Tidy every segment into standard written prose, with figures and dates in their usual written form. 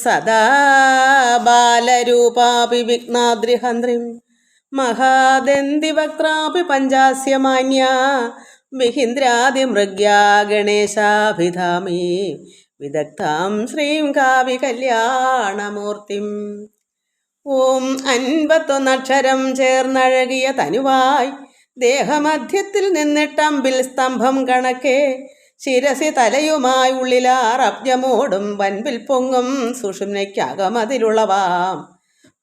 സദാ ബാലരൂപാപി വിഘ്നാദ്രിഹന്ത്രിം മഹാദന്തിവക്ത്രാപി പഞ്ചാസ്യമാന്യ വിഹിന്ദ്രാദിമൃഗ്യാ ഗണേശാഭിധാമി വിദഗ്ധാം ശ്രീം കാവി കല്യാണമൂർത്തിം. ഓം 51 ചേർന്നഴകിയ തനുവായി ദേഹമധ്യത്തിൽ നിന്നിട്ടമ്പിൽ സ്തംഭം കണക്കെ ശിരസി തലയുമായി ഉള്ളിലാറബ്ജമോടും വൻപിൽ പൊങ്ങും സുഷുമ്നയ്ക്കകമതിലുളവാം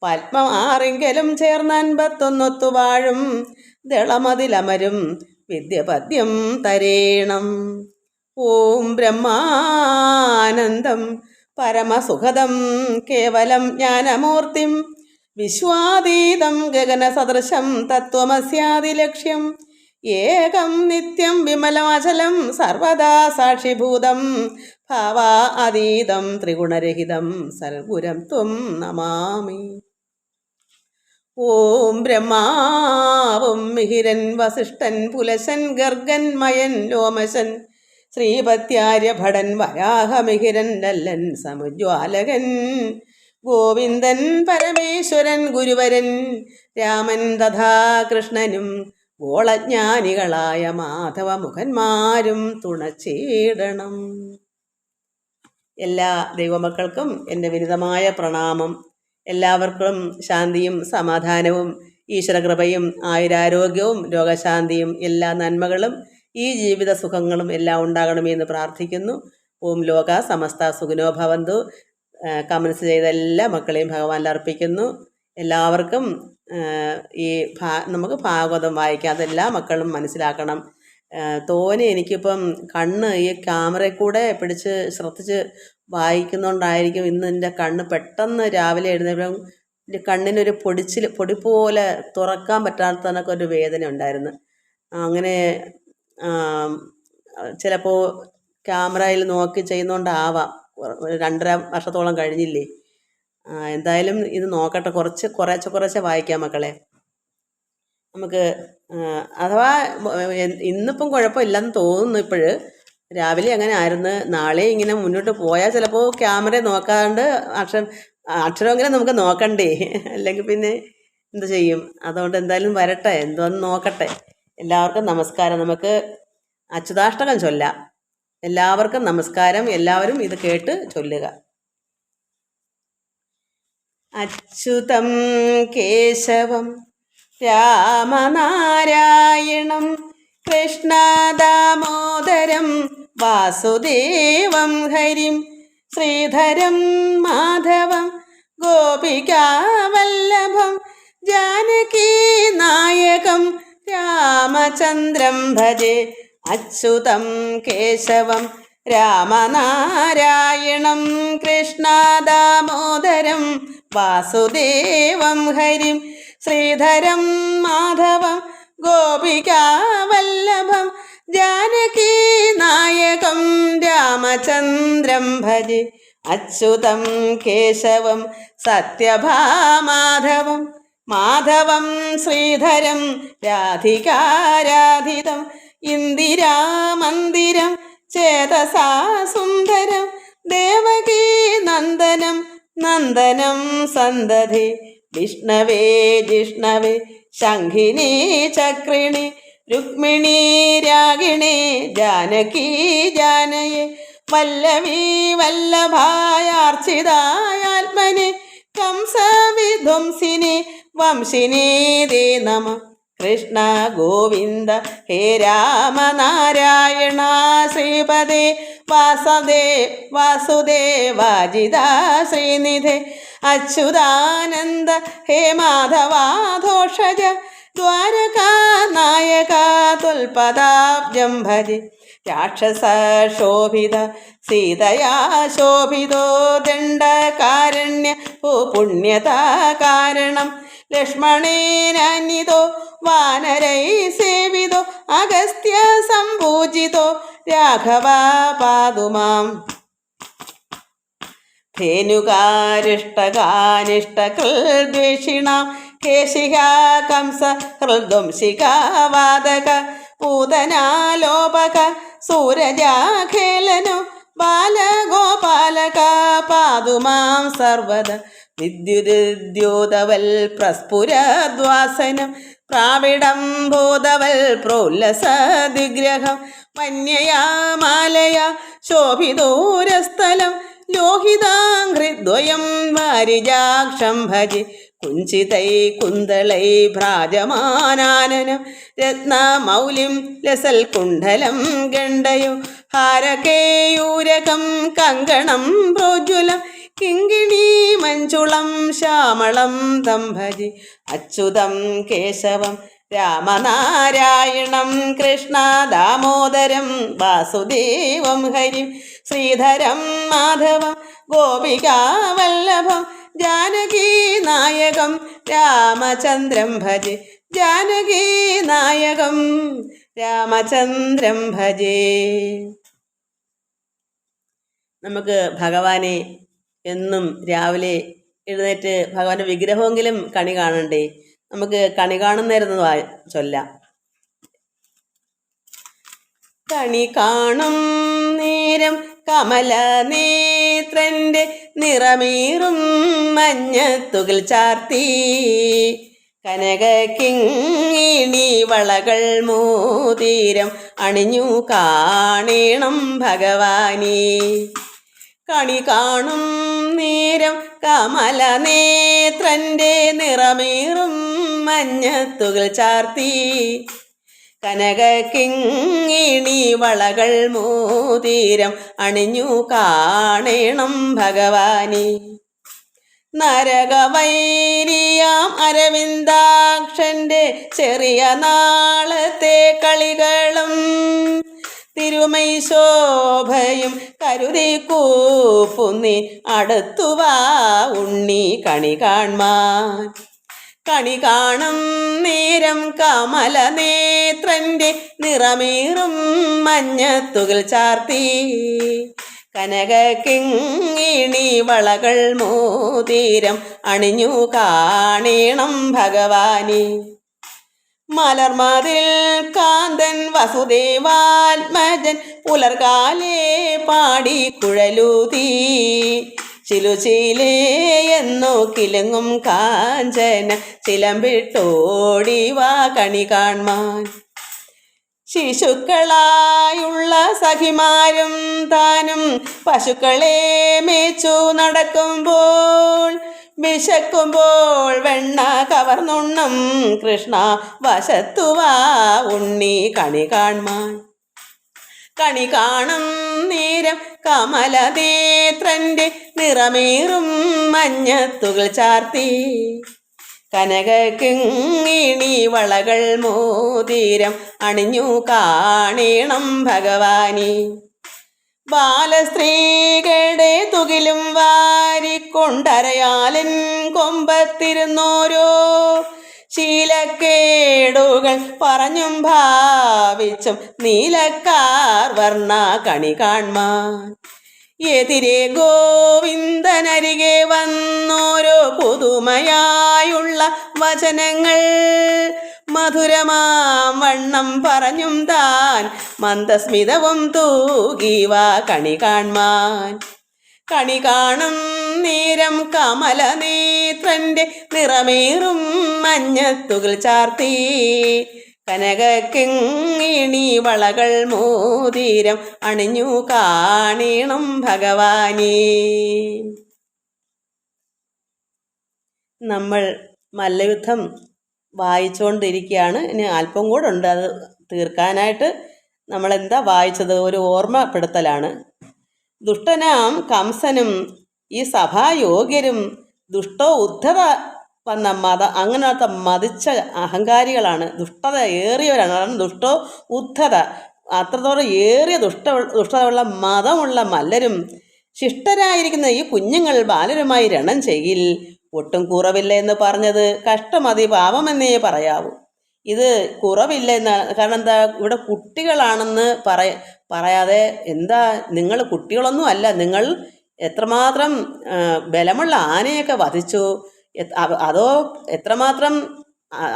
പത്മമാറിങ്കലും ചേർന്ന് 51 വാഴും ദളമതിലമരും വിദ്യപദ്യം തരേണം. ഓം ബ്രഹ്മാനന്ദം പരമസുഖദം കേവലം ജ്ഞാനമൂർത്തിം വിശ്വാതീതം ഗഗനസദൃശം തത്വമസ്യാദിലക്ഷ്യം ഏകം നിത്യം വിമലമചലം സർവദാ സാക്ഷിഭൂതം ഭാവാ അതീതം ത്രിഗുണരഹിതം സൽഗുരം ത്വം നമാമി. ഓം ബ്രഹ്മാവും മിഹിരൻ വസിഷ്ഠൻ പുലശൻ ഗർഗൻ മയൻ ലോമശൻ ശ്രീപത്യാര്യഭടൻ വരാഹമിഹിരൻ ലല്ലൻ സമുജ്വാലകൻ ഗോവിന്ദൻ പരമേശ്വരൻ ഗുരുവരൻ രാമൻ തഥാ കൃഷ്ണനും ഗോളജ്ഞാനികളായ മാധവമുഖന്മാരും തുണച്ചേടണം. എല്ലാ ദൈവമക്കൾക്കും എൻ്റെ വിനിതമായ പ്രണാമം. എല്ലാവർക്കും ശാന്തിയും സമാധാനവും ഈശ്വരകൃപയും ആയുരാരോഗ്യവും രോഗശാന്തിയും എല്ലാ നന്മകളും ഈ ജീവിത സുഖങ്ങളും എല്ലാം ഉണ്ടാകണമെന്ന് പ്രാർത്ഥിക്കുന്നു. ഓം ലോക സമസ്ത സുഖിനോ ഭവന്തു. കമൻസ് ചെയ്ത എല്ലാ മക്കളെയും ഭഗവാനിൽ അർപ്പിക്കുന്നു. എല്ലാവർക്കും ഈ നമുക്ക് ഭാഗവതം വായിക്കാതെ എല്ലാ മക്കളും മനസ്സിലാക്കണം. എനിക്കിപ്പം കണ്ണ് ഈ ക്യാമറയിൽ കൂടെ പിടിച്ച് ശ്രദ്ധിച്ച് വായിക്കുന്നതുകൊണ്ടായിരിക്കും ഇന്ന് എൻ്റെ കണ്ണ് പെട്ടെന്ന് രാവിലെ എഴുന്നേൽപ്പം എൻ്റെ കണ്ണിനൊരു പൊടി പോലെ തുറക്കാൻ പറ്റാത്തതിനൊക്കെ ഒരു വേദന ഉണ്ടായിരുന്നു. അങ്ങനെ ചിലപ്പോൾ ക്യാമറയിൽ നോക്കി ചെയ്യുന്നതുകൊണ്ടാവാം. 2.5 വർഷത്തോളം കഴിഞ്ഞില്ലേ. എന്തായാലും ഇത് നോക്കട്ടെ, കുറച്ച് വായിക്കാം മക്കളെ. നമുക്ക് അഥവാ ഇന്നിപ്പം കുഴപ്പമില്ലെന്ന് തോന്നുന്നു. ഇപ്പോഴ് രാവിലെ അങ്ങനെ ആയിരുന്നു. നാളെ ഇങ്ങനെ മുന്നോട്ട് പോയാൽ ചിലപ്പോൾ ക്യാമറ നോക്കാണ്ട് അക്ഷരമെങ്കിലും നമുക്ക് നോക്കണ്ടേ, അല്ലെങ്കിൽ പിന്നെ എന്ത് ചെയ്യും. അതുകൊണ്ട് എന്തായാലും വരട്ടെ, എന്തോന്ന് നോക്കട്ടെ. എല്ലാവർക്കും നമസ്കാരം. നമുക്ക് അച്യുതാഷ്ടകം ചൊല്ലാം. എല്ലാവർക്കും നമസ്കാരം. എല്ലാവരും ഇത് കേട്ട് ചൊല്ലുക. അച്യുതം കേശവം രാമനാരായണം കൃഷ്ണദാമോദരം വാസുദേവം ഹരിം ശ്രീധരം മാധവം ഗോപികാവല്ലഭം ജാനകീനായകം രാമചന്ദ്രം ഭജെ. അച്യുതം കേശവം രാമനാരായണം കൃഷ്ണദാമോദരം വാസുദേവം ഹരിം ശ്രീധരം മാധവം ഗോപികാവല്ലഭം ജാനകീനായകം രാമചന്ദ്രം ഭജെ. അച്യുതം കേശവം സത്യഭാമാധവം മാധവം ശ്രീധരം രാധികാരാധിതം ഇന്ദിരാമന്ദിരം ചേതസാ സുന്ദരം ദേവകീ നന്ദനം നന്ദനം സന്തതി വിഷ്ണവേ ജിഷ്ണവേ ശംഖിനി ചക്രിണി രുക്മിണീ രാഗിണി ജാനകീ ജാനയെ വല്ലവീ വല്ലഭായാർച്ചിതായാത്മനെ കംസവിധ്വംസിനി വംശിനീ ദേ നമ. കൃഷ്ണ ഗോവിന്ദ ഹേ രാമനാരായണ ശ്രീപദേ വാസുദേവാജിത ശ്രീനിധേ അച്യുതാനന്ദ ഹേ മാധവാധോഷജ ദ്വാരകാനായക തുൽപദാബ്ജം ഭജെ. രാക്ഷസശോഭിത സീതയാ ശോഭിതോ ദണ്ഡകാരണ്യ പുണ്യതാ കാരണം ലക്ഷ്മണേനാന്വിതോ വാനരൈ സേവിതോ അഗസ്ത്യ സംപൂജിതോ രാഘവ പാതുമാം. ധേനുകാരിഷ്ടകാനിഷ്ടകൃദ്വേഷിണാം കേശികാ കംസ ഹൃദ്വംശികാ വാദക പൂതനാലോപക സൂരജാഖേലനു ബാലഗോപാലക പാ പാതുമാം സർവദ വിദ്യുദ്യോതവൽ പ്രസ്ഫുരദ്വാസനം പ്രാവിഡം ബോധവൽ പ്രോല്ലസദിഗ്രഹം വന്യയാമാലയ ശോഭിതോരസ്ഥലം ലോഹിതാഘ്രിദ്വയം വാരിജാക്ഷം ഭജി കുഞ്ചിതൈ കുന്തളൈ ഭ്രാജമാനാനനം രത്നമൗലിം ലസൽ കുണ്ഡലം ഗണ്ഡയോ ഹാരകേയൂരകം കങ്കണം പ്രോജ്വലം കിങ്കിണീ മഞ്ജുളം ശ്യാമളം തം ഭജി അച്യുതം കേശവം രാമനാരായണം കൃഷ്ണ ദാമോദരം വാസുദേവം ഹരിം ശ്രീധരം മാധവം ഗോപികാവല്ലഭം ജാനകീ നായകം രാമചന്ദ്രം ഭജെ ജാനകീ നായകം രാമചന്ദ്രം ഭജേ. നമുക്ക് ഭഗവാനെ എന്നും രാവിലെ എഴുന്നേറ്റ് ഭഗവാന്റെ വിഗ്രഹമെങ്കിലും കണി കാണണ്ടേ? നമുക്ക് കണി കാണുന്നേരുന്ന് ചൊല്ലാം. കണി കാണും നേരം കമല നേത്രന്റെ നിറമീറും മഞ്ഞത്തുകിൽ ചാർത്തി കനക കിങ്ങിണി വളകൾ മോതിരം അണിഞ്ഞു കാണേണം ഭഗവാനേ. കണി കാണും നേരം കമല നേത്രന്റെ നിറമേറും മഞ്ഞത്തുകിൽ ചാർത്തി കനക കിങ്ങിണി വളകൾ മോതിരം അണിഞ്ഞു കാണേണം ഭഗവാനേ. നരകവൈരിയാം അരവിന്ദാക്ഷന്റെ ചെറിയ നാളത്തെ കളികളും തിരുമൈ ശോഭയും കരുതി കൂപ്പുന്നി അടുത്തുവാ ഉണ്ണി കണി കാൺമാൻ. കണി കാണും നേരം കമല നേത്രന്റെ നിറമേറും മഞ്ഞത്തുകിൽ ചാർത്തി കനക കിങ്ങിണി വളകൾ മോതിരം അണിഞ്ഞു കാണേണം ഭഗവാനേ. മലർമതിൽ കാന്തൻ വസുദേവാത്മജൻ പുലർകാലേ പാടി കുഴലൂതി ചിലുചിലേ എന്നോ കിലുങ്ങും കാഞ്ചന ചിലമ്പിട്ടോടിവാ കണി കാൺമാൻ. ശിശുക്കളായുള്ള സഖിമാരും താനും പശുക്കളെ മേച്ചു നടക്കുമ്പോൾ വിശക്കുമ്പോൾ വെണ്ണ കവർന്നുണ്ണം കൃഷ്ണ വശത്തുവാ ഉണ്ണി കണി കാൺമാൻ. കണി കാണും നേരം കമലനേത്രന്റെ നിറമേറും മഞ്ഞത്തുകിൽ ചാർത്തി കനക കിങ്ങിണി വളകൾ മോതിരം അണിഞ്ഞു കാണേണം ഭഗവാനേ. ബാലസ്ത്രീകളുടെ തുകിലും വാരിക്കൊണ്ടരയാലൻ കൊമ്പത്തിരുന്നോരോ ശീലക്കേടുകൾ പറഞ്ഞും ഭാവിച്ചും നീലക്കാർ വർണ്ണ കണി കാൺമാൻ. എതിരെ ഗോവിന്ദനരികെ വന്നോരോ പുതുമയായുള്ള വചനങ്ങൾ മധുരമാം വണ്ണം പറഞ്ഞും താൻ മന്ദസ്മിതവും തൂകിവാ കണി കാൺമാൻ. കണി കാണും നേരം കമലനേത്രന്റെ നിറമേറും മഞ്ഞത്തുകിൽ ചാർത്തി കനക കിങ്ങിണി വളകൾ മോതിരം അണിഞ്ഞു കാണേണം ഭഗവാനേ. നമ്മൾ മല്ലയുദ്ധം വായിച്ചുകൊണ്ടിരിക്കുകയാണ്. ഇനി അല്പം കൂടെ ഉണ്ട് അത് തീർക്കാനായിട്ട്. നമ്മളെന്താ വായിച്ചത്? ഒരു ഓർമ്മപ്പെടുത്തലാണ്. ദുഷ്ടനാം കംസനും ഈ സഭായോഗ്യരും ദുഷ്ടോ ഉദ്ധത വന്ന അങ്ങനത്തെ മതിച്ച അഹങ്കാരികളാണ്, ദുഷ്ടത ഏറിയവരാണ്. കാരണം ദുഷ്ടോ ഉദ്ധത, അത്രത്തോളം ഏറിയ ദുഷ്ടതയുള്ള മതമുള്ള മല്ലരും ശിഷ്ടരായിരിക്കുന്ന ഈ കുഞ്ഞുങ്ങൾ ബാലരുമായി രണം ചെയ്യിൽ ഒട്ടും കുറവില്ല എന്ന് പറഞ്ഞത് കഷ്ടമതി പാപമെന്നേ പറയാവൂ. ഇത് കുറവില്ല എന്നാണ്. കാരണം എന്താ, ഇവിടെ കുട്ടികളാണെന്ന് പറയാതെ എന്താ, നിങ്ങൾ കുട്ടികളൊന്നും അല്ല, നിങ്ങൾ എത്രമാത്രം ബലമുള്ള ആനയൊക്കെ വധിച്ചു, അതോ എത്രമാത്രം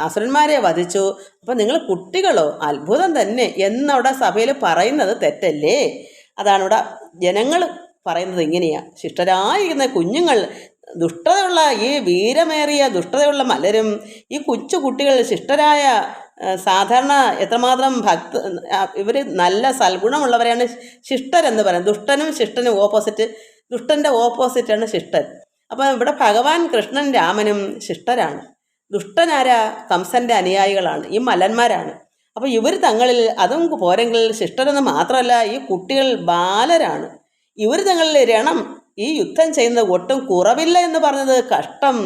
അസുരന്മാരെ വധിച്ചു, അപ്പം നിങ്ങൾ കുട്ടികളോ? അത്ഭുതം തന്നെ എന്നവിടെ സഭയിൽ പറയുന്നത് തെറ്റല്ലേ? അതാണ് ഇവിടെ ജനങ്ങൾ പറയുന്നത് ഇങ്ങനെയാണ്: ശിഷ്ടരായിരിക്കുന്ന കുഞ്ഞുങ്ങൾ, ദുഷ്ടതയുള്ള ഈ വീരമേറിയ ദുഷ്ടതയുള്ള മലരും ഈ കൊച്ചു കുട്ടികൾ ശിഷ്ടരായ, സാധാരണ എത്രമാത്രം ഇവർ നല്ല സൽഗുണമുള്ളവരെയാണ് ശിഷ്ടരെന്ന് പറയുന്നത്. ദുഷ്ടനും ശിഷ്ടനും ഓപ്പോസിറ്റ്. ദുഷ്ടൻ്റെ ഓപ്പോസിറ്റാണ് ശിഷ്ടൻ. അപ്പം ഇവിടെ ഭഗവാൻ കൃഷ്ണൻ രാമനും ശിഷ്ടരാണ്. ദുഷ്ടനാരാ? കംസൻ്റെ അനുയായികളാണ്, ഈ മലന്മാരാണ്. അപ്പോൾ ഇവർ തങ്ങളിൽ, അതും പോരെങ്കിൽ ശിഷ്ടരെന്ന് മാത്രമല്ല, ഈ കുട്ടികൾ ബാലരാണ്. ഇവർ തങ്ങളിൽ രണം, ഈ യുദ്ധം ചെയ്യുന്നത് ഒട്ടും കുറവില്ല എന്ന് പറഞ്ഞത് കഷ്ടം,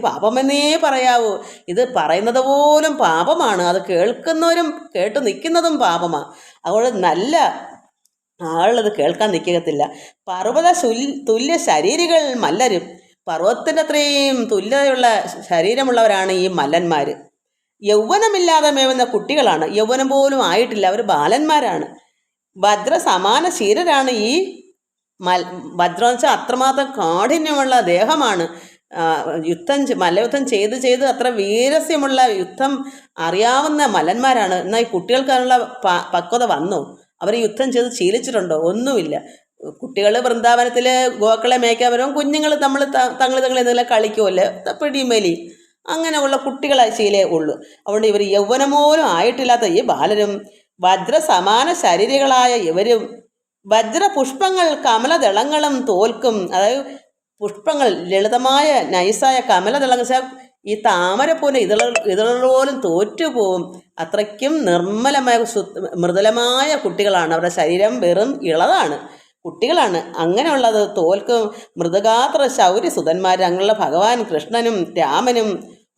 പാപമെന്നേ പറയാവൂ. ഇത് പറയുന്നത് പോലും പാപമാണ്, അത് കേൾക്കുന്നവരും കേട്ട് നിൽക്കുന്നതും പാപമാണ്. അതുകൊണ്ട് നല്ല ആളത് കേൾക്കാൻ നിൽക്കത്തില്ല. പർവ്വത തുല്യ ശരീരികൾ മല്ലരും. പർവ്വതത്തിൻ്റെ അത്രയും തുല്യതയുള്ള ശരീരമുള്ളവരാണ് ഈ മല്ലന്മാർ. യൗവനമില്ലാതെ മേവുന്ന കുട്ടികളാണ്, യൗവനം പോലും ആയിട്ടില്ല, അവർ ബാലന്മാരാണ്. വജ്ര സമാന ശീലരാണ് ഈ വജ്രം വെച്ചാൽ അത്രമാത്രം കാഠിന്യമുള്ള ദേഹമാണ്. മല്ലയുദ്ധം ചെയ്ത് അത്ര വീരസ്യമുള്ള യുദ്ധം അറിയാവുന്ന മലന്മാരാണ്. എന്നാൽ ഈ കുട്ടികൾക്ക് അതിനുള്ള പക്വത വന്നോ? അവർ യുദ്ധം ചെയ്ത് ശീലിച്ചിട്ടുണ്ടോ? ഒന്നുമില്ല. കുട്ടികൾ വൃന്ദാവനത്തിൽ ഗോക്കളെ മേയ്ക്കാൻ വരും, കുഞ്ഞുങ്ങൾ തങ്ങൾ എന്തെങ്കിലും കളിക്കുമല്ലേ, പിടിമേലി, അങ്ങനെയുള്ള കുട്ടികളെ ശീലേ ഉള്ളൂ. അതുകൊണ്ട് ഇവർ യൗവനം പോലും ആയിട്ടില്ലാത്ത ഈ ബാലരും വജ്രസമാന ശരീരികളായ ഇവരും വജ്രപുഷ്പങ്ങൾ കമലദളങ്ങളും തോൽക്കും. അതായത് പുഷ്പങ്ങൾ, ലളിതമായ നൈസായ കമലദളങ്ങൾ, ഈ താമരപ്പൂവിൻ്റെ ഇതളുപോലും തോറ്റുപോകും. അത്രയ്ക്കും നിർമ്മലമായ മൃദുലമായ കുട്ടികളാണ്. അവരുടെ ശരീരം വെറും ഇളതാണ്, കുട്ടികളാണ്. അങ്ങനെയുള്ളത് തോൽക്കും. മൃദുഗാത്ര ശൗര്യ സുതന്മാർ, അങ്ങനെയുള്ള ഭഗവാൻ കൃഷ്ണനും രാമനും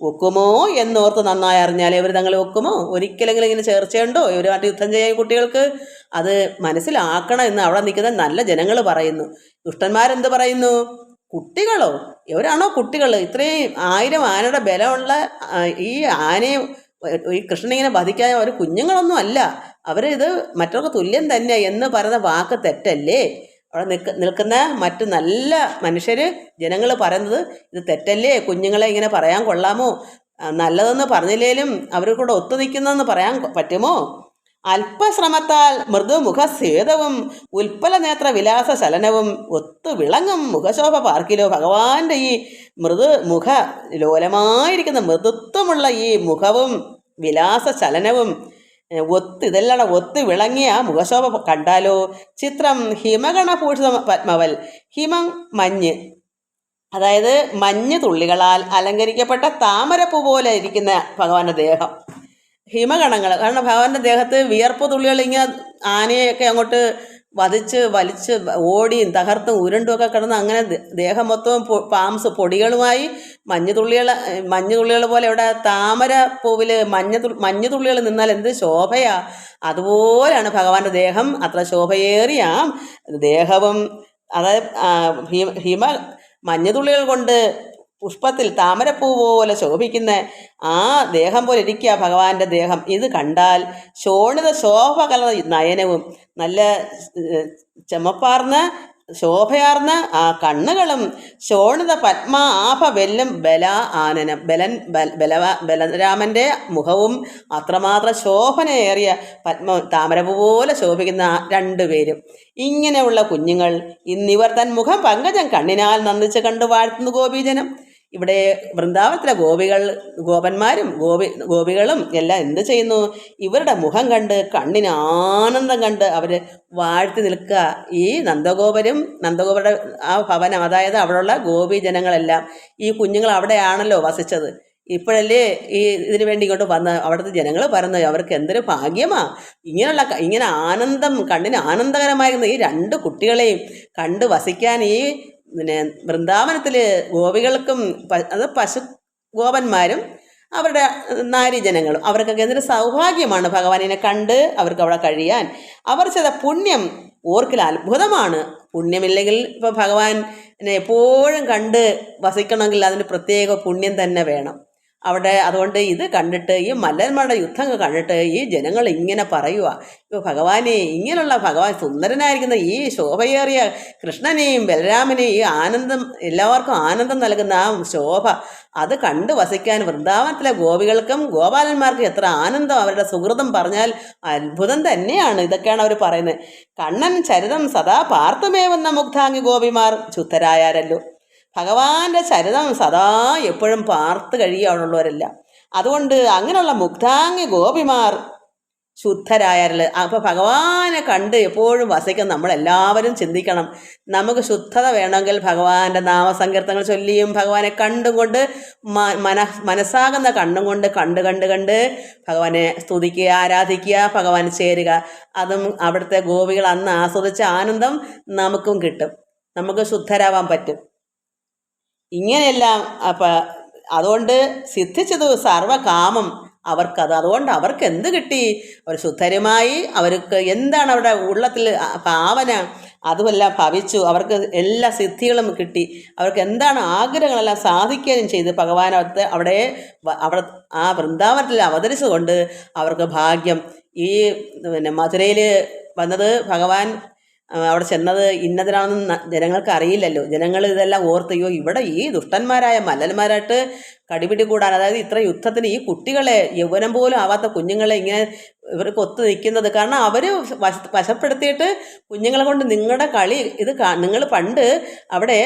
ഒക്കുമോ എന്നോർത്ത് നന്നായി അറിഞ്ഞാൽ ഇവർ തങ്ങളെ ഒക്കുമോ? ഒരിക്കലെങ്കിലും ഇങ്ങനെ ചേർച്ചയുണ്ടോ ഇവരുമായിട്ട് യുദ്ധം ചെയ്യാൻ കുട്ടികൾക്ക്? അത് മനസ്സിലാക്കണം എന്ന് അവിടെ നിൽക്കുന്ന നല്ല ജനങ്ങൾ പറയുന്നു. ദുഷ്ടന്മാരെന്ത് പറയുന്നു? കുട്ടികളോ? ഇവരാണോ കുട്ടികൾ? ഇത്രയും 1000 ആനയുടെ ബലമുള്ള ഈ ആനയെ, ഈ കൃഷ്ണനിങ്ങനെ വധിക്കാൻ അവർ കുഞ്ഞുങ്ങളൊന്നും അല്ല, ഇത് മറ്റവർക്ക് തുല്യം തന്നെ എന്ന് പറയുന്ന വാക്ക് തെറ്റല്ലേ? അവിടെ നിൽക്കുന്ന മറ്റു നല്ല മനുഷ്യർ, ജനങ്ങൾ പറയുന്നത് ഇത് തെറ്റല്ലേ? കുഞ്ഞുങ്ങളെ ഇങ്ങനെ പറയാൻ കൊള്ളാമോ? നല്ലതെന്ന് പറഞ്ഞില്ലേലും അവർ കൂടെ ഒത്തു നിൽക്കുന്നതെന്ന് പറയാൻ പറ്റുമോ? അല്പശ്രമത്താൽ മൃദുമുഖസ്വേദവും ഉൽപ്പല നേത്ര വിലാസ ചലനവും ഒത്തു വിളങ്ങും മുഖശോഭ പാർക്കിലോ. ഭഗവാന്റെ ഈ മുഖ ലോലമായിരിക്കുന്ന മൃദുത്വമുള്ള ഈ മുഖവും വിലാസ ചലനവും ഇതെല്ലാം ഒത്തു വിളങ്ങിയ മുഖശോഭ കണ്ടാലോ. ചിത്രം ഹിമഗണഭൂഷിത പത്മവൽ. ഹിമം മഞ്ഞ്, അതായത് മഞ്ഞ് തുള്ളികളാൽ അലങ്കരിക്കപ്പെട്ട താമരപ്പൂ പോലെ ഇരിക്കുന്ന ഭഗവാന്റെ ദേഹം. ഹിമഗണങ്ങൾ, കാരണം ഭഗവാന്റെ ദേഹത്ത് വിയർപ്പ് തുള്ളികൾ ഇങ്ങനെ ആനയൊക്കെ അങ്ങോട്ട് വലിച്ച് ഓടിയും തകർത്തും ഉരുണ്ടുമൊക്കെ കിടന്ന് അങ്ങനെ ദേഹം മൊത്തവും പാംസ് പൊടികളുമായി മഞ്ഞുതുള്ളികൾ പോലെ ഇവിടെ താമര പൂവിൽ മഞ്ഞുതുള്ളികൾ നിന്നാൽ എന്ത് ശോഭയാ! അതുപോലെയാണ് ഭഗവാന്റെ ദേഹം. അത്ര ശോഭയേറിയ ദേഹവും, അതായത് മഞ്ഞുതുള്ളികൾ കൊണ്ട് പുഷ്പത്തിൽ താമരപ്പൂ പോലെ ശോഭിക്കുന്ന ആ ദേഹം പോലെ ഇരിക്കുക ഭഗവാന്റെ ദേഹം. ഇത് കണ്ടാൽ ശോണിത ശോഭ കലർന്ന നയനവും, നല്ല ചെമപ്പാർന്ന ശോഭയാർന്ന ആ കണ്ണുകളും, ശോണിത പത്മ ആഭ വെല്ലും ആനനം, ബലരാമൻ്റെ മുഖവും അത്രമാത്രം ശോഭനയേറിയ താമരപ്പൂ പോലെ ശോഭിക്കുന്ന 2 പേരും. ഇങ്ങനെയുള്ള കുഞ്ഞുങ്ങൾ ഇന്നിവർ തൻ മുഖം പങ്കജം കണ്ണിനാൽ നന്ദിച്ച് കണ്ടു വാഴ്ത്തുന്നു ഗോപീജനം. ഇവിടെ വൃന്ദാവനത്തിലെ ഗോപന്മാരും ഗോപികളും എല്ലാം എന്ത് ചെയ്യുന്നു? ഇവരുടെ മുഖം കണ്ട്, കണ്ണിന് ആനന്ദം കണ്ട് അവർ വാഴ്ത്തി നിൽക്കുക. ഈ നന്ദഗോപരുടെ ആ ഭവനം, അതായത് അവിടെയുള്ള ഗോപീജനങ്ങളെല്ലാം, ഈ കുഞ്ഞുങ്ങൾ അവിടെയാണല്ലോ വസിച്ചത്. ഇപ്പോഴല്ലേ ഇതിനു വേണ്ടി ഇങ്ങോട്ട് വന്ന് അവിടുത്തെ ജനങ്ങൾ പറയുന്നത് അവർക്ക് എന്തൊരു ഭാഗ്യമാ ഇങ്ങനെ ആനന്ദം, കണ്ണിന് ആനന്ദകരമായിരുന്ന ഈ 2 കുട്ടികളെയും കണ്ട് വസിക്കാൻ ഈ വൃന്ദാവനത്തിൽ ഗോപികൾക്കും, അത് പശു ഗോപന്മാരും അവരുടെ നാരീജനങ്ങളും, അവർക്കൊക്കെ എന്തൊരു സൗഭാഗ്യമാണ് ഭഗവാനെ കണ്ട് അവർക്ക് അവിടെ കഴിയാൻ. അവർ ചെയ്ത പുണ്യം ഓർക്കിൽ അത്ഭുതമാണ്. പുണ്യമില്ലെങ്കിൽ ഇപ്പോൾ ഭഗവാനെ എപ്പോഴും കണ്ട് വസിക്കണമെങ്കിൽ അതിന് പ്രത്യേക പുണ്യം തന്നെ വേണം. അവിടെ അതുകൊണ്ട് ഇത് കണ്ടിട്ട് ഈ മല്ലന്മാരുടെ യുദ്ധം കണ്ടിട്ട് ഈ ജനങ്ങൾ ഇങ്ങനെ പറയുക, ഇപ്പോൾ ഭഗവാനെ ഇങ്ങനെയുള്ള ഭഗവാൻ സുന്ദരനായിരിക്കുന്ന ഈ ശോഭയേറിയ കൃഷ്ണനെയും ബലരാമനെയും ഈ ആനന്ദം എല്ലാവർക്കും ആനന്ദം നൽകുന്ന ആ ശോഭ അത് കണ്ടു വസിക്കാൻ വൃന്ദാവനത്തിലെ ഗോപികൾക്കും ഗോപാലന്മാർക്കും എത്ര ആനന്ദം, അവരുടെ സുഹൃതം പറഞ്ഞാൽ അത്ഭുതം തന്നെയാണ്. ഇതൊക്കെയാണ് അവർ പറയുന്നത്. കണ്ണൻ ചരിതം സദാ പാർത്തുമേവുന്ന മുഗ്ധാംഗി ഗോപിമാർ ശുദ്ധരായാരല്ലോ. ഭഗവാന്റെ ചരിതം സദാ എപ്പോഴും പാർത്ത് കഴിയുകയാണുള്ളവരല്ല. അതുകൊണ്ട് അങ്ങനെയുള്ള മുഗ്ധാംഗി ഗോപിമാർ ശുദ്ധരായാൽ അപ്പോൾ ഭഗവാനെ കണ്ട് എപ്പോഴും വസിക്കാൻ നമ്മളെല്ലാവരും ചിന്തിക്കണം. നമുക്ക് ശുദ്ധത വേണമെങ്കിൽ ഭഗവാന്റെ നാമസങ്കീർത്തനങ്ങൾ ചൊല്ലിയും ഭഗവാനെ കണ്ടും കൊണ്ട് മനസ്സാകുന്ന കണ്ണും കൊണ്ട് കണ്ട് ഭഗവാനെ സ്തുതിക്കുക, ആരാധിക്കുക, ഭഗവാന് ചേരുക. അതും അവിടുത്തെ ഗോപികൾ അന്ന് ആസ്വദിച്ച ആനന്ദം നമുക്കും കിട്ടും. നമുക്ക് ശുദ്ധരാവാൻ പറ്റും. ഇങ്ങനെയെല്ലാം അതുകൊണ്ട് സിദ്ധിച്ചത് സർവകാമം അവർക്കത്. അതുകൊണ്ട് അവർക്ക് എന്ത് കിട്ടി? അവർ ശുദ്ധരുമായി, അവർക്ക് എന്താണ് അവരുടെ ഉള്ളത്തിൽ ഭാവന അതുമെല്ലാം ഭവിച്ചു. അവർക്ക് എല്ലാ സിദ്ധികളും കിട്ടി. അവർക്ക് എന്താണ് ആഗ്രഹങ്ങളെല്ലാം സാധിക്കുകയും ചെയ്ത് ഭഗവാൻ അവിടെ ആ വൃന്ദാവനത്തിൽ അവതരിച്ചുകൊണ്ട് അവർക്ക് ഭാഗ്യം. ഈ മധുരയിൽ വന്നത് ഭഗവാൻ അവിടെ ചെന്നത് ഇന്നതിനാണെന്ന് ജനങ്ങൾക്ക് അറിയില്ലല്ലോ. ജനങ്ങൾ ഇതെല്ലാം ഓർത്തയോ ഇവിടെ ഈ ദുഷ്ടന്മാരായ മല്ലന്മാരായിട്ട് കടിപിടി കൂടാൻ, അതായത് ഇത്ര യുദ്ധത്തിന് ഈ കുട്ടികളെ യൗവനം പോലും ആവാത്ത കുഞ്ഞുങ്ങളെ ഇങ്ങനെ ഇവർക്ക് ഒത്തു നിൽക്കുന്നത്. കാരണം അവർ വശപ്പെടുത്തിയിട്ട് കുഞ്ഞുങ്ങളെ കൊണ്ട് നിങ്ങളുടെ കളി ഇത് നിങ്ങൾ പണ്ട് അവിടെ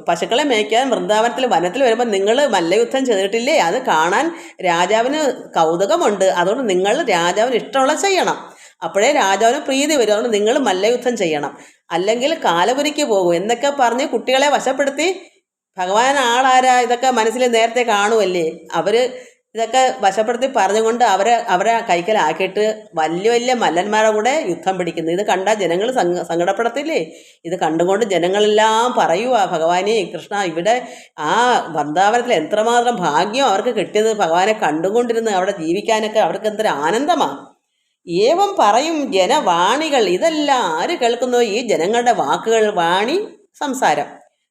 പശുക്കളെ മേയ്ക്കാൻ വൃന്ദാവനത്തിൽ വനത്തിൽ വരുമ്പോൾ നിങ്ങൾ മല്ലയുദ്ധം ചെയ്തിട്ടില്ലേ? അത് കാണാൻ രാജാവിന് കൗതുകമുണ്ട്. അതുകൊണ്ട് നിങ്ങൾ രാജാവിന് ഇഷ്ടമുള്ള ചെയ്യണം. അപ്പോഴേ രാജാവിന് പ്രീതി വരും. അതുകൊണ്ട് നിങ്ങൾ മല്ലയുദ്ധം ചെയ്യണം, അല്ലെങ്കിൽ കാലപുരിക്ക് പോകും എന്നൊക്കെ പറഞ്ഞ് കുട്ടികളെ വശപ്പെടുത്തി. ഭഗവാൻ ആളാരാ ഇതൊക്കെ മനസ്സിൽ നേരത്തെ കാണുമല്ലേ. അവർ ഇതൊക്കെ വശപ്പെടുത്തി പറഞ്ഞുകൊണ്ട് അവരെ കൈക്കലാക്കിയിട്ട് വലിയ മല്ലന്മാരുടെ കൂടെ യുദ്ധം പിടിക്കുന്നു. ഇത് കണ്ടാൽ ജനങ്ങൾ സങ്കടപ്പെടത്തില്ലേ? ഇത് കണ്ടുകൊണ്ട് ജനങ്ങളെല്ലാം പറയുക, ഭഗവാനെ കൃഷ്ണ ഇവിടെ ആ വൃന്ദാവനത്തിൽ എത്രമാത്രം ഭാഗ്യം അവർക്ക് കിട്ടിയത്. ഭഗവാനെ കണ്ടുകൊണ്ടിരുന്ന് അവിടെ ജീവിക്കാനൊക്കെ അവർക്ക് എന്തൊരു ആനന്ദമാണ്. ഏവം പറയും ജനവാണികൾ. ഇതെല്ലാം ആര് കേൾക്കുന്നു? ഈ ജനങ്ങളുടെ വാക്കുകൾ, വാണി സംസാരം,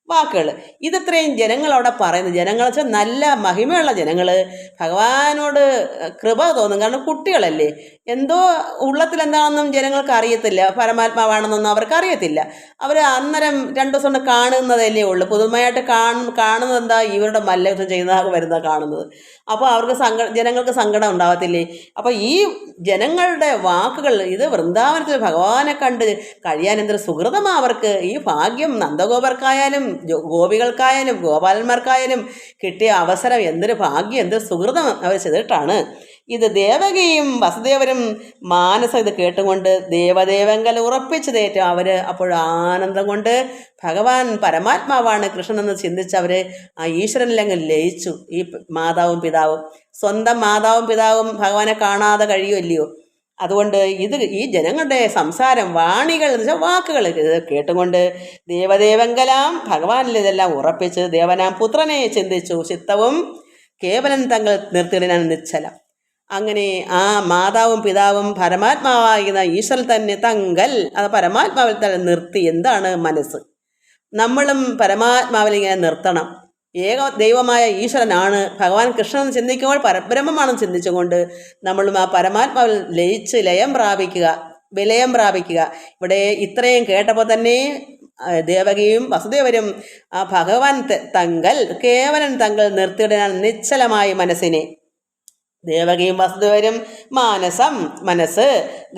വാക്കുകൾ. ഇതത്രയും ജനങ്ങൾ അവിടെ പറയുന്നു. ജനങ്ങൾ വെച്ചാൽ നല്ല മഹിമയുള്ള ജനങ്ങൾ, ഭഗവാനോട് കൃപ തോന്നും. കാരണം കുട്ടികളല്ലേ, എന്തോ ഉള്ളത്തിൽ എന്താണെന്നും ജനങ്ങൾക്ക് അറിയത്തില്ല, പരമാത്മാവാണെന്നൊന്നും അവർക്ക് അറിയത്തില്ല. അവർ അന്നേരം 2 ദിവസം കൊണ്ട് കാണുന്നതല്ലേ ഉള്ളൂ. പുതുമയായിട്ട് കാണുന്നത് എന്താ? ഇവരുടെ മല്ലയുദ്ധം ചെയ്യുന്ന വരുന്ന കാണുന്നത്. അപ്പോൾ അവർക്ക് ജനങ്ങൾക്ക് സങ്കടം ഉണ്ടാവത്തില്ലേ? അപ്പോൾ ഈ ജനങ്ങളുടെ വാക്കുകൾ, ഇത് വൃന്ദാവനത്തിൽ ഭഗവാനെ കണ്ട് കഴിയാൻ എന്തൊരു സുഹൃതമാണ് അവർക്ക്. ഈ ഭാഗ്യം നന്ദഗോപർക്കായാലും ഗോപികൾക്കായാലും ഗോപാലന്മാർക്കായാലും കിട്ടിയ അവസരം എന്തൊരു ഭാഗ്യം, എന്തൊരു സുഹൃതം അവർ ചെയ്തിട്ടാണ്. ഇത് ദേവകിയും വസുദേവരും മാനസം ഇത് കേട്ടുകൊണ്ട് ദേവദേവങ്കൽ ഉറപ്പിച്ചതേറ്റു. അവർ അപ്പോൾ ആനന്ദം കൊണ്ട് ഭഗവാൻ പരമാത്മാവാണ് കൃഷ്ണനെന്ന് ചിന്തിച്ചവർ ആ ഈശ്വരനിലങ്ങ് ലയിച്ചു. ഈ മാതാവും പിതാവും, സ്വന്തം മാതാവും പിതാവും ഭഗവാനെ കാണാതെ കഴിയുമല്ലയോ. അതുകൊണ്ട് ഈ ജനങ്ങളുടെ സംസാരം, വാണികൾ എന്ന് വെച്ചാൽ വാക്കുകൾ കേട്ടുകൊണ്ട് ദേവദേവങ്കലാം ഭഗവാനിൽ ഇതെല്ലാം ഉറപ്പിച്ച് ദേവനാം പുത്രനെ ചിന്തിച്ചു. ചിത്തവും കേവലം തങ്ങൾ നിർത്തിയിടാൻ നിശ്ചലം. അങ്ങനെ ആ മാതാവും പിതാവും പരമാത്മാവാകുന്ന ഈശ്വരൻ തന്നെ തങ്കൽ, അത് പരമാത്മാവിൽ തന്നെ നിർത്തി. എന്താണ് മനസ്സ്? നമ്മളും പരമാത്മാവിൽ ഇങ്ങനെ നിർത്തണം. ഏക ദൈവമായ ഈശ്വരനാണ് ഭഗവാൻ കൃഷ്ണൻ ചിന്തിക്കുമ്പോൾ പരബ്രഹ്മമാണെന്ന് ചിന്തിച്ചുകൊണ്ട് നമ്മളും ആ പരമാത്മാവിൽ ലയിച്ച് വിലയം പ്രാപിക്കുക. ഇവിടെ ഇത്രയും കേട്ടപ്പോൾ തന്നെ ദേവകിയും വസുദേവരും ആ ഭഗവാൻ തങ്കൽ കേവലൻ തങ്കൽ നിർത്തിയിടാൻ നിശ്ചലമായി മനസ്സിനെ. ദേവകിയും വസുദേവരും മനസ്സ്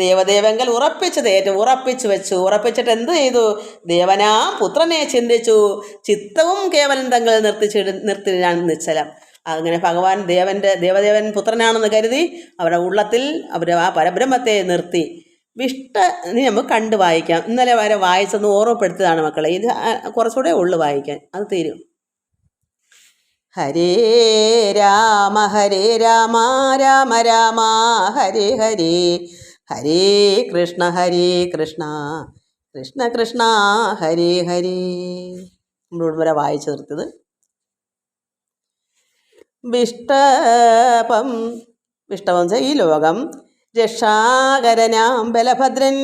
ദേവദേവങ്കൽ ഉറപ്പിച്ചു വെച്ചിട്ട് എന്ത് ചെയ്തു? ദേവനാം പുത്രനെ ചിന്തിച്ചു. ചിത്തവും കേവലം തങ്ങൾ നിർത്തിയിടാൻ നിശ്ചലം. അങ്ങനെ ഭഗവാൻ ദേവദേവൻ പുത്രനാണെന്ന് കരുതി അവരുടെ ഉള്ളത്തിൽ അവർ ആ പരബ്രഹ്മത്തെ നിർത്തി. ഇനി നമുക്ക് കണ്ടു വായിക്കാം. ഇന്നലെ വരെ വായിച്ചൊന്ന് ഓർമ്മപ്പെടുത്തിയതാണ് മക്കളെ. ഇത് കുറച്ചുകൂടെ ഉള്ളു വായിക്കാൻ, അത് തീരും. ഹരേ രാമ രാമ രാമ ഹരേ ഹരേ, ഹരേ കൃഷ്ണ കൃഷ്ണ കൃഷ്ണ ഹരേ ഹരേ. നമ്മളോട് വരെ വായിച്ചു നിർത്തിയത്. വിഷ്ടപം വെച്ചാൽ ഈ ലോകം രക്ഷാകരനാം ബലഭദ്രൻ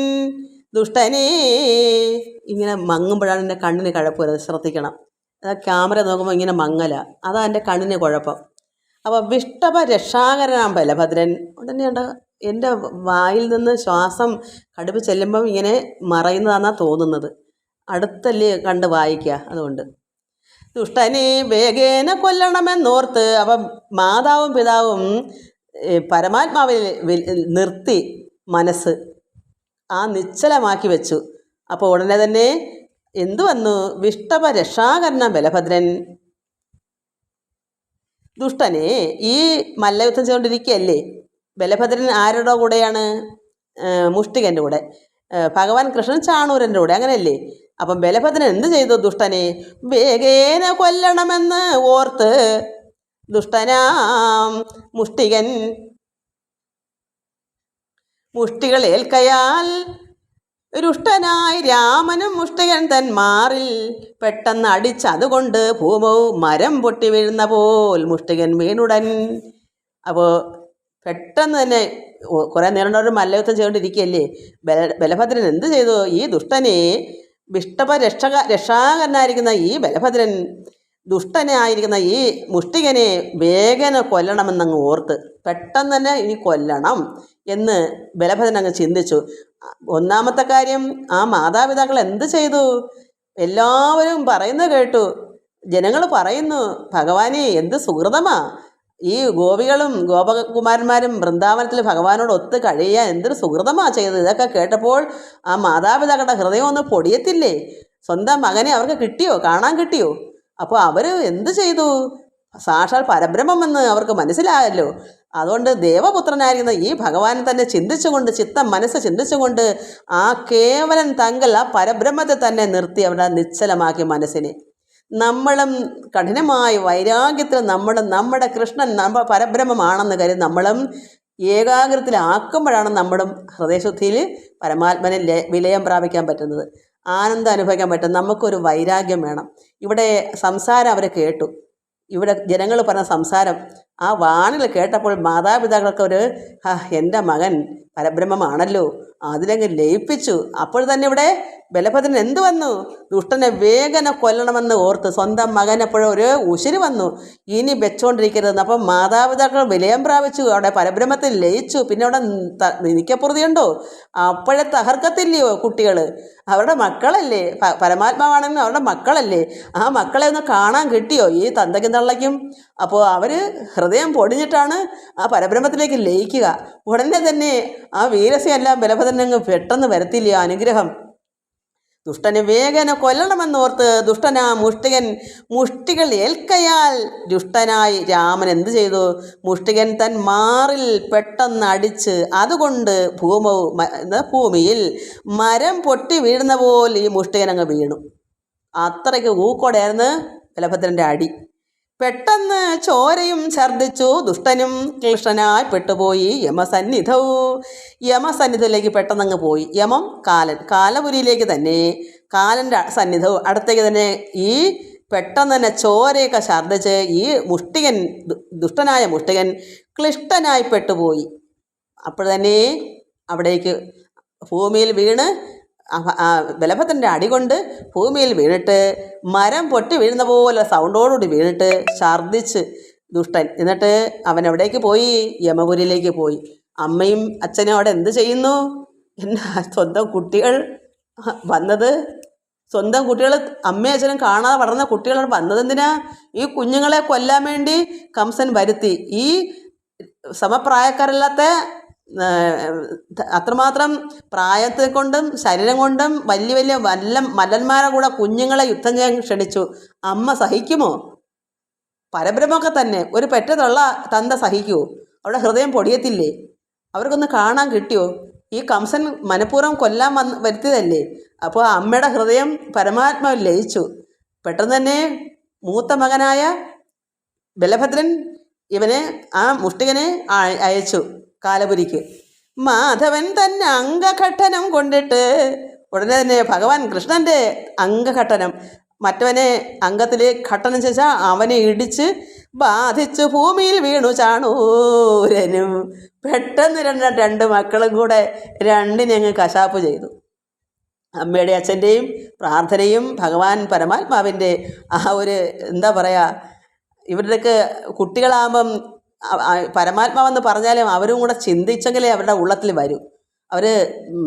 ദുഷ്ടനെ. ഇങ്ങനെ മങ്ങുമ്പോഴാണ് എൻ്റെ കണ്ണിന് കഴപ്പ് വരുന്നത്, ശ്രദ്ധിക്കണം. ക്യാമറ നോക്കുമ്പോൾ ഇങ്ങനെ മങ്ങല, അതാ എൻ്റെ കണ്ണിന് കുഴപ്പം. അപ്പോൾ വിഷ്ടഭ രക്ഷാകരനാം ബലഭദ്രൻ ഉടനെയുണ്ട് എൻ്റെ വായിൽ നിന്ന് ശ്വാസം കടുപ്പ് ചെല്ലുമ്പം ഇങ്ങനെ മറയുന്നതാണെന്നാണ് തോന്നുന്നത്. അടുത്തല്ലേ കണ്ട് വായിക്കുക. അതുകൊണ്ട് ദുഷ്ടനെ വേഗേന കൊല്ലണമെന്നോർത്ത് അപ്പം മാതാവും പിതാവും പരമാത്മാവിൽ നിർത്തി മനസ്സ് ആ നിശ്ചലമാക്കി വെച്ചു. അപ്പോൾ ഉടനെ തന്നെ എന്തു വന്നു? വിഷ്ടഭ രക്ഷാകരണ ബലഭദ്രൻ ദുഷ്ടനെ ഈ മല്ലയുദ്ധം ചെയ്തുകൊണ്ടിരിക്കുകയല്ലേ. ബലഭദ്രൻ ആരുടെ കൂടെയാണ്? മുഷ്ടികൻ്റെ കൂടെ. ഭഗവാൻ കൃഷ്ണൻ ചാണൂരൻ്റെ കൂടെ, അങ്ങനെയല്ലേ? അപ്പം ബലഭദ്രൻ എന്ത് ചെയ്തു? ദുഷ്ടനെ വേഗേന കൊല്ലണമെന്ന് ഓർത്ത് ദുഷ്ടനാം മുഷ്ടികൻ മുഷ്ടികൾ ഏൽക്കയാൽ രുഷ്ടനായി രാമനും മുഷ്ടികൻ തൻ മാറിൽ പെട്ടെന്ന് അടിച്ചതുകൊണ്ട് ഭൂമവും മരം പൊട്ടി വീഴുന്ന പോൽ മുഷ്ടികൻ വീണുടൻ. അപ്പോൾ പെട്ടെന്ന് തന്നെ കുറേ നേരം ഒരു മല്ലയുദ്ധം ചെയ്തുകൊണ്ടിരിക്കുകയല്ലേ. ബലഭദ്രൻ എന്ത് ചെയ്തു? ഈ ദുഷ്ടനെ വിഷ്ടഭ രക്ഷാകരനായിരിക്കുന്ന ഈ ബലഭദ്രൻ ദുഷ്ടനായിരിക്കുന്ന ഈ മുഷ്ടികനെ വേഗന കൊല്ലണമെന്നങ്ങ് ഓർത്ത് പെട്ടെന്ന് തന്നെ ഇനി കൊല്ലണം എന്ന് ബലഭദ്രൻ അങ്ങ് ചിന്തിച്ചു. ഒന്നാമത്തെ കാര്യം, ആ മാതാപിതാക്കൾ എന്ത് ചെയ്തു? എല്ലാവരും പറയുന്നത് കേട്ടു. ജനങ്ങൾ പറയുന്നു, ഭഗവാനെ എന്ത് സുഹൃതമാ, ഈ ഗോപികളും ഗോപകുമാരന്മാരും വൃന്ദാവനത്തിൽ ഭഗവാനോട് ഒത്ത് കഴിയാൻ എന്തൊരു സുഹൃതമാ ചെയ്തത്. ഇതൊക്കെ കേട്ടപ്പോൾ ആ മാതാപിതാക്കളുടെ ഹൃദയം ഒന്ന് പൊടിയത്തില്ലേ? സ്വന്തം മകനെ അവർക്ക് കിട്ടിയോ? കാണാൻ കിട്ടിയോ? അപ്പോൾ അവർ എന്ത് ചെയ്തു? സാക്ഷാൽ പരബ്രഹ്മമെന്ന് അവർക്ക് മനസ്സിലായല്ലോ. അതുകൊണ്ട് ദേവപുത്രനായിരിക്കുന്ന ഈ ഭഗവാനെ തന്നെ ചിന്തിച്ചുകൊണ്ട്, ചിത്തം മനസ്സ് ചിന്തിച്ചുകൊണ്ട് ആ കേവലൻ തങ്കൽ ആ പരബ്രഹ്മത്തെ തന്നെ നിർത്തി അവിടെ നിശ്ചലമാക്കി മനസ്സിനെ. നമ്മളും കഠിനമായ വൈരാഗ്യത്തിൽ നമ്മുടെ കൃഷ്ണൻ നമ്മുടെ പരബ്രഹ്മമാണെന്ന് കരുതി നമ്മളും ഏകാഗ്രത്തിലാക്കുമ്പോഴാണ് നമ്മളും ഹൃദയശുദ്ധിയിൽ പരമാത്മനെ വിലയം പ്രാപിക്കാൻ പറ്റുന്നത്, ആനന്ദം അനുഭവിക്കാൻ പറ്റും. നമുക്കൊരു വൈരാഗ്യം വേണം. ഇവിടെ സംസാരം അവർ കേട്ടു. ഇവിടെ ജനങ്ങൾ പറഞ്ഞ സംസാരം ആ വാണിൽ കേട്ടപ്പോൾ മാതാപിതാക്കൾക്ക് ഒരു എൻ്റെ മകൻ പരബ്രഹ്മമാണല്ലോ, അതിലങ്ങ് ലയിപ്പിച്ചു. അപ്പോൾ തന്നെ ഇവിടെ ബലഭദ്രൻ എന്ത് വന്നു? ദുഷ്ടനെ വേഗന കൊല്ലണമെന്ന് ഓർത്ത് സ്വന്തം മകൻ എപ്പോഴും ഒരു ഉശിരി വന്നു, ഇനി വെച്ചുകൊണ്ടിരിക്കരുതെന്ന്. അപ്പം മാതാപിതാക്കൾ വിലയം പ്രാപിച്ചു, അവിടെ പരബ്രഹ്മത്തിൽ ലയിച്ചു. പിന്നെ അവിടെ നിക്കപ്പുറതിയുണ്ടോ? അപ്പോഴേ തകർക്കത്തില്ലയോ കുട്ടികൾ? അവരുടെ മക്കളല്ലേ, പരമാത്മാവാണെങ്കിലും അവരുടെ മക്കളല്ലേ. ആ മക്കളെ ഒന്ന് കാണാൻ കിട്ടിയോ ഈ തന്തയ്ക്കും തള്ളയ്ക്കും? അപ്പോൾ അവർ ഹൃദയം പൊടിഞ്ഞിട്ടാണ് ആ പരബ്രഹ്മത്തിലേക്ക് ലയിക്കുക. ഉടനെ തന്നെ ആ വീരസ്യെല്ലാം ബലഭദ്രനങ്ങ് പെട്ടെന്ന് വരത്തില്ലയോ അനുഗ്രഹം. ദുഷ്ടനെ വേഗന കൊല്ലണമെന്നോർത്ത് ദുഷ്ടനാ മുഷ്ടികൻ മുഷ്ടികൾ ഏൽക്കയാൽ ദുഷ്ടനായി രാമൻ എന്ത് ചെയ്തു? മുഷ്ടികൻ തൻ മാറിൽ പെട്ടെന്ന് അടിച്ച് അതുകൊണ്ട് ഭൂമിയിൽ മരം പൊട്ടി വീഴുന്ന പോലെ ഈ മുഷ്ടികൻ അങ്ങ് വീണു. അത്രയ്ക്ക് ഊക്കോടെയായിരുന്നു ബലഭദ്രൻ്റെ അടി. പെട്ടെന്ന് ചോരയും ഛർദ്ദിച്ചു ദുഷ്ടനും ക്ലിഷ്ടനായി പെട്ടുപോയി യമസന്നിധത്തിലേക്ക് പെട്ടെന്നങ്ങ് പോയി. യമം കാലപുരിയിലേക്ക് തന്നെ, കാലൻ്റെ സന്നിധവും അടുത്തേക്ക് തന്നെ. ഈ പെട്ടെന്ന് തന്നെ ചോരയൊക്കെ ഛർദ്ദിച്ച് ഈ മുഷ്ടികൻ, ദുഷ്ടനായ മുഷ്ടികൻ ക്ലിഷ്ടനായി പെട്ടുപോയി. അപ്പോൾ തന്നെ അവിടേക്ക് ഭൂമിയിൽ വീണ് ബലഭദ്രൻ്റെ അടികൊണ്ട് ഭൂമിയിൽ വീണിട്ട് മരം പൊട്ടി വീഴുന്ന പോലെ സൗണ്ടോടുകൂടി വീണിട്ട് ഛർദ്ദിച്ച് ദുഷ്ടൻ. എന്നിട്ട് അവൻ എവിടേക്ക് പോയി? യമപുരിയിലേക്ക് പോയി. അമ്മയും അച്ഛനും അവിടെ എന്ത് ചെയ്യുന്നു? എന്നാ സ്വന്തം കുട്ടികൾ വന്നത്, സ്വന്തം കുട്ടികൾ അമ്മയും അച്ഛനും കാണാതെ വളർന്ന കുട്ടികൾ വന്നതെന്തിനാ? ഈ കുഞ്ഞുങ്ങളെ കൊല്ലാൻ വേണ്ടി കംസൻ വരുത്തി. ഈ സമപ്രായക്കാരല്ലാത്ത അത്രമാത്രം പ്രായത്തെ കൊണ്ടും ശരീരം കൊണ്ടും വലിയ വലിയ മല്ലന്മാരെ കൂടെ കുഞ്ഞുങ്ങളെ യുദ്ധം ചെയ്യാൻ ക്ഷണിച്ചു. അമ്മ സഹിക്കുമോ? പരബ്രഹ്മമൊക്കെ തന്നെ ഒരു പെറ്റതുള്ള തന്ത സഹിക്കുമോ? അവിടെ ഹൃദയം പൊടിയത്തില്ലേ? അവർക്കൊന്ന് കാണാൻ കിട്ടിയോ? ഈ കംസൻ മനഃപൂർവ്വം കൊല്ലാൻ വരുത്തിയതല്ലേ. അപ്പോൾ അമ്മയുടെ ഹൃദയം പരമാത്മാവിൽ ലയിച്ചു. പെട്ടെന്ന് തന്നെ മൂത്ത മകനായ ബലഭദ്രൻ ഇവനെ ആ മുഷ്ടികനെ അയച്ചു കാലപുരിക്ക്. മാധവൻ തന്നെ അംഗഘട്ടനം കൊണ്ടിട്ട് ഉടനെ തന്നെ ഭഗവാൻ കൃഷ്ണൻ്റെ അംഗഘട്ടനം, മറ്റവനെ അംഗത്തിൽ ഘട്ടനം ചെയ്താൽ അവനെ ഇടിച്ച് ബാധിച്ചു ഭൂമിയിൽ വീണു ചാണൂരനും. പെട്ടെന്ന് രണ്ട് മക്കളും കൂടെ രണ്ടിനെ അങ്ങ് കശാപ്പ് ചെയ്തു. അമ്മയുടെ അച്ഛൻ്റെയും പ്രാർത്ഥനയും ഭഗവാൻ പരമാത്മാവിൻ്റെ ആ ഒരു എന്താ പറയുക ഇവരുടെയൊക്കെ കുട്ടികളാകുമ്പം പരമാത്മാവെന്ന് പറഞ്ഞാലും അവരും കൂടെ ചിന്തിച്ചെങ്കിലേ അവരുടെ ഉള്ളത്തിൽ വരൂ. അവർ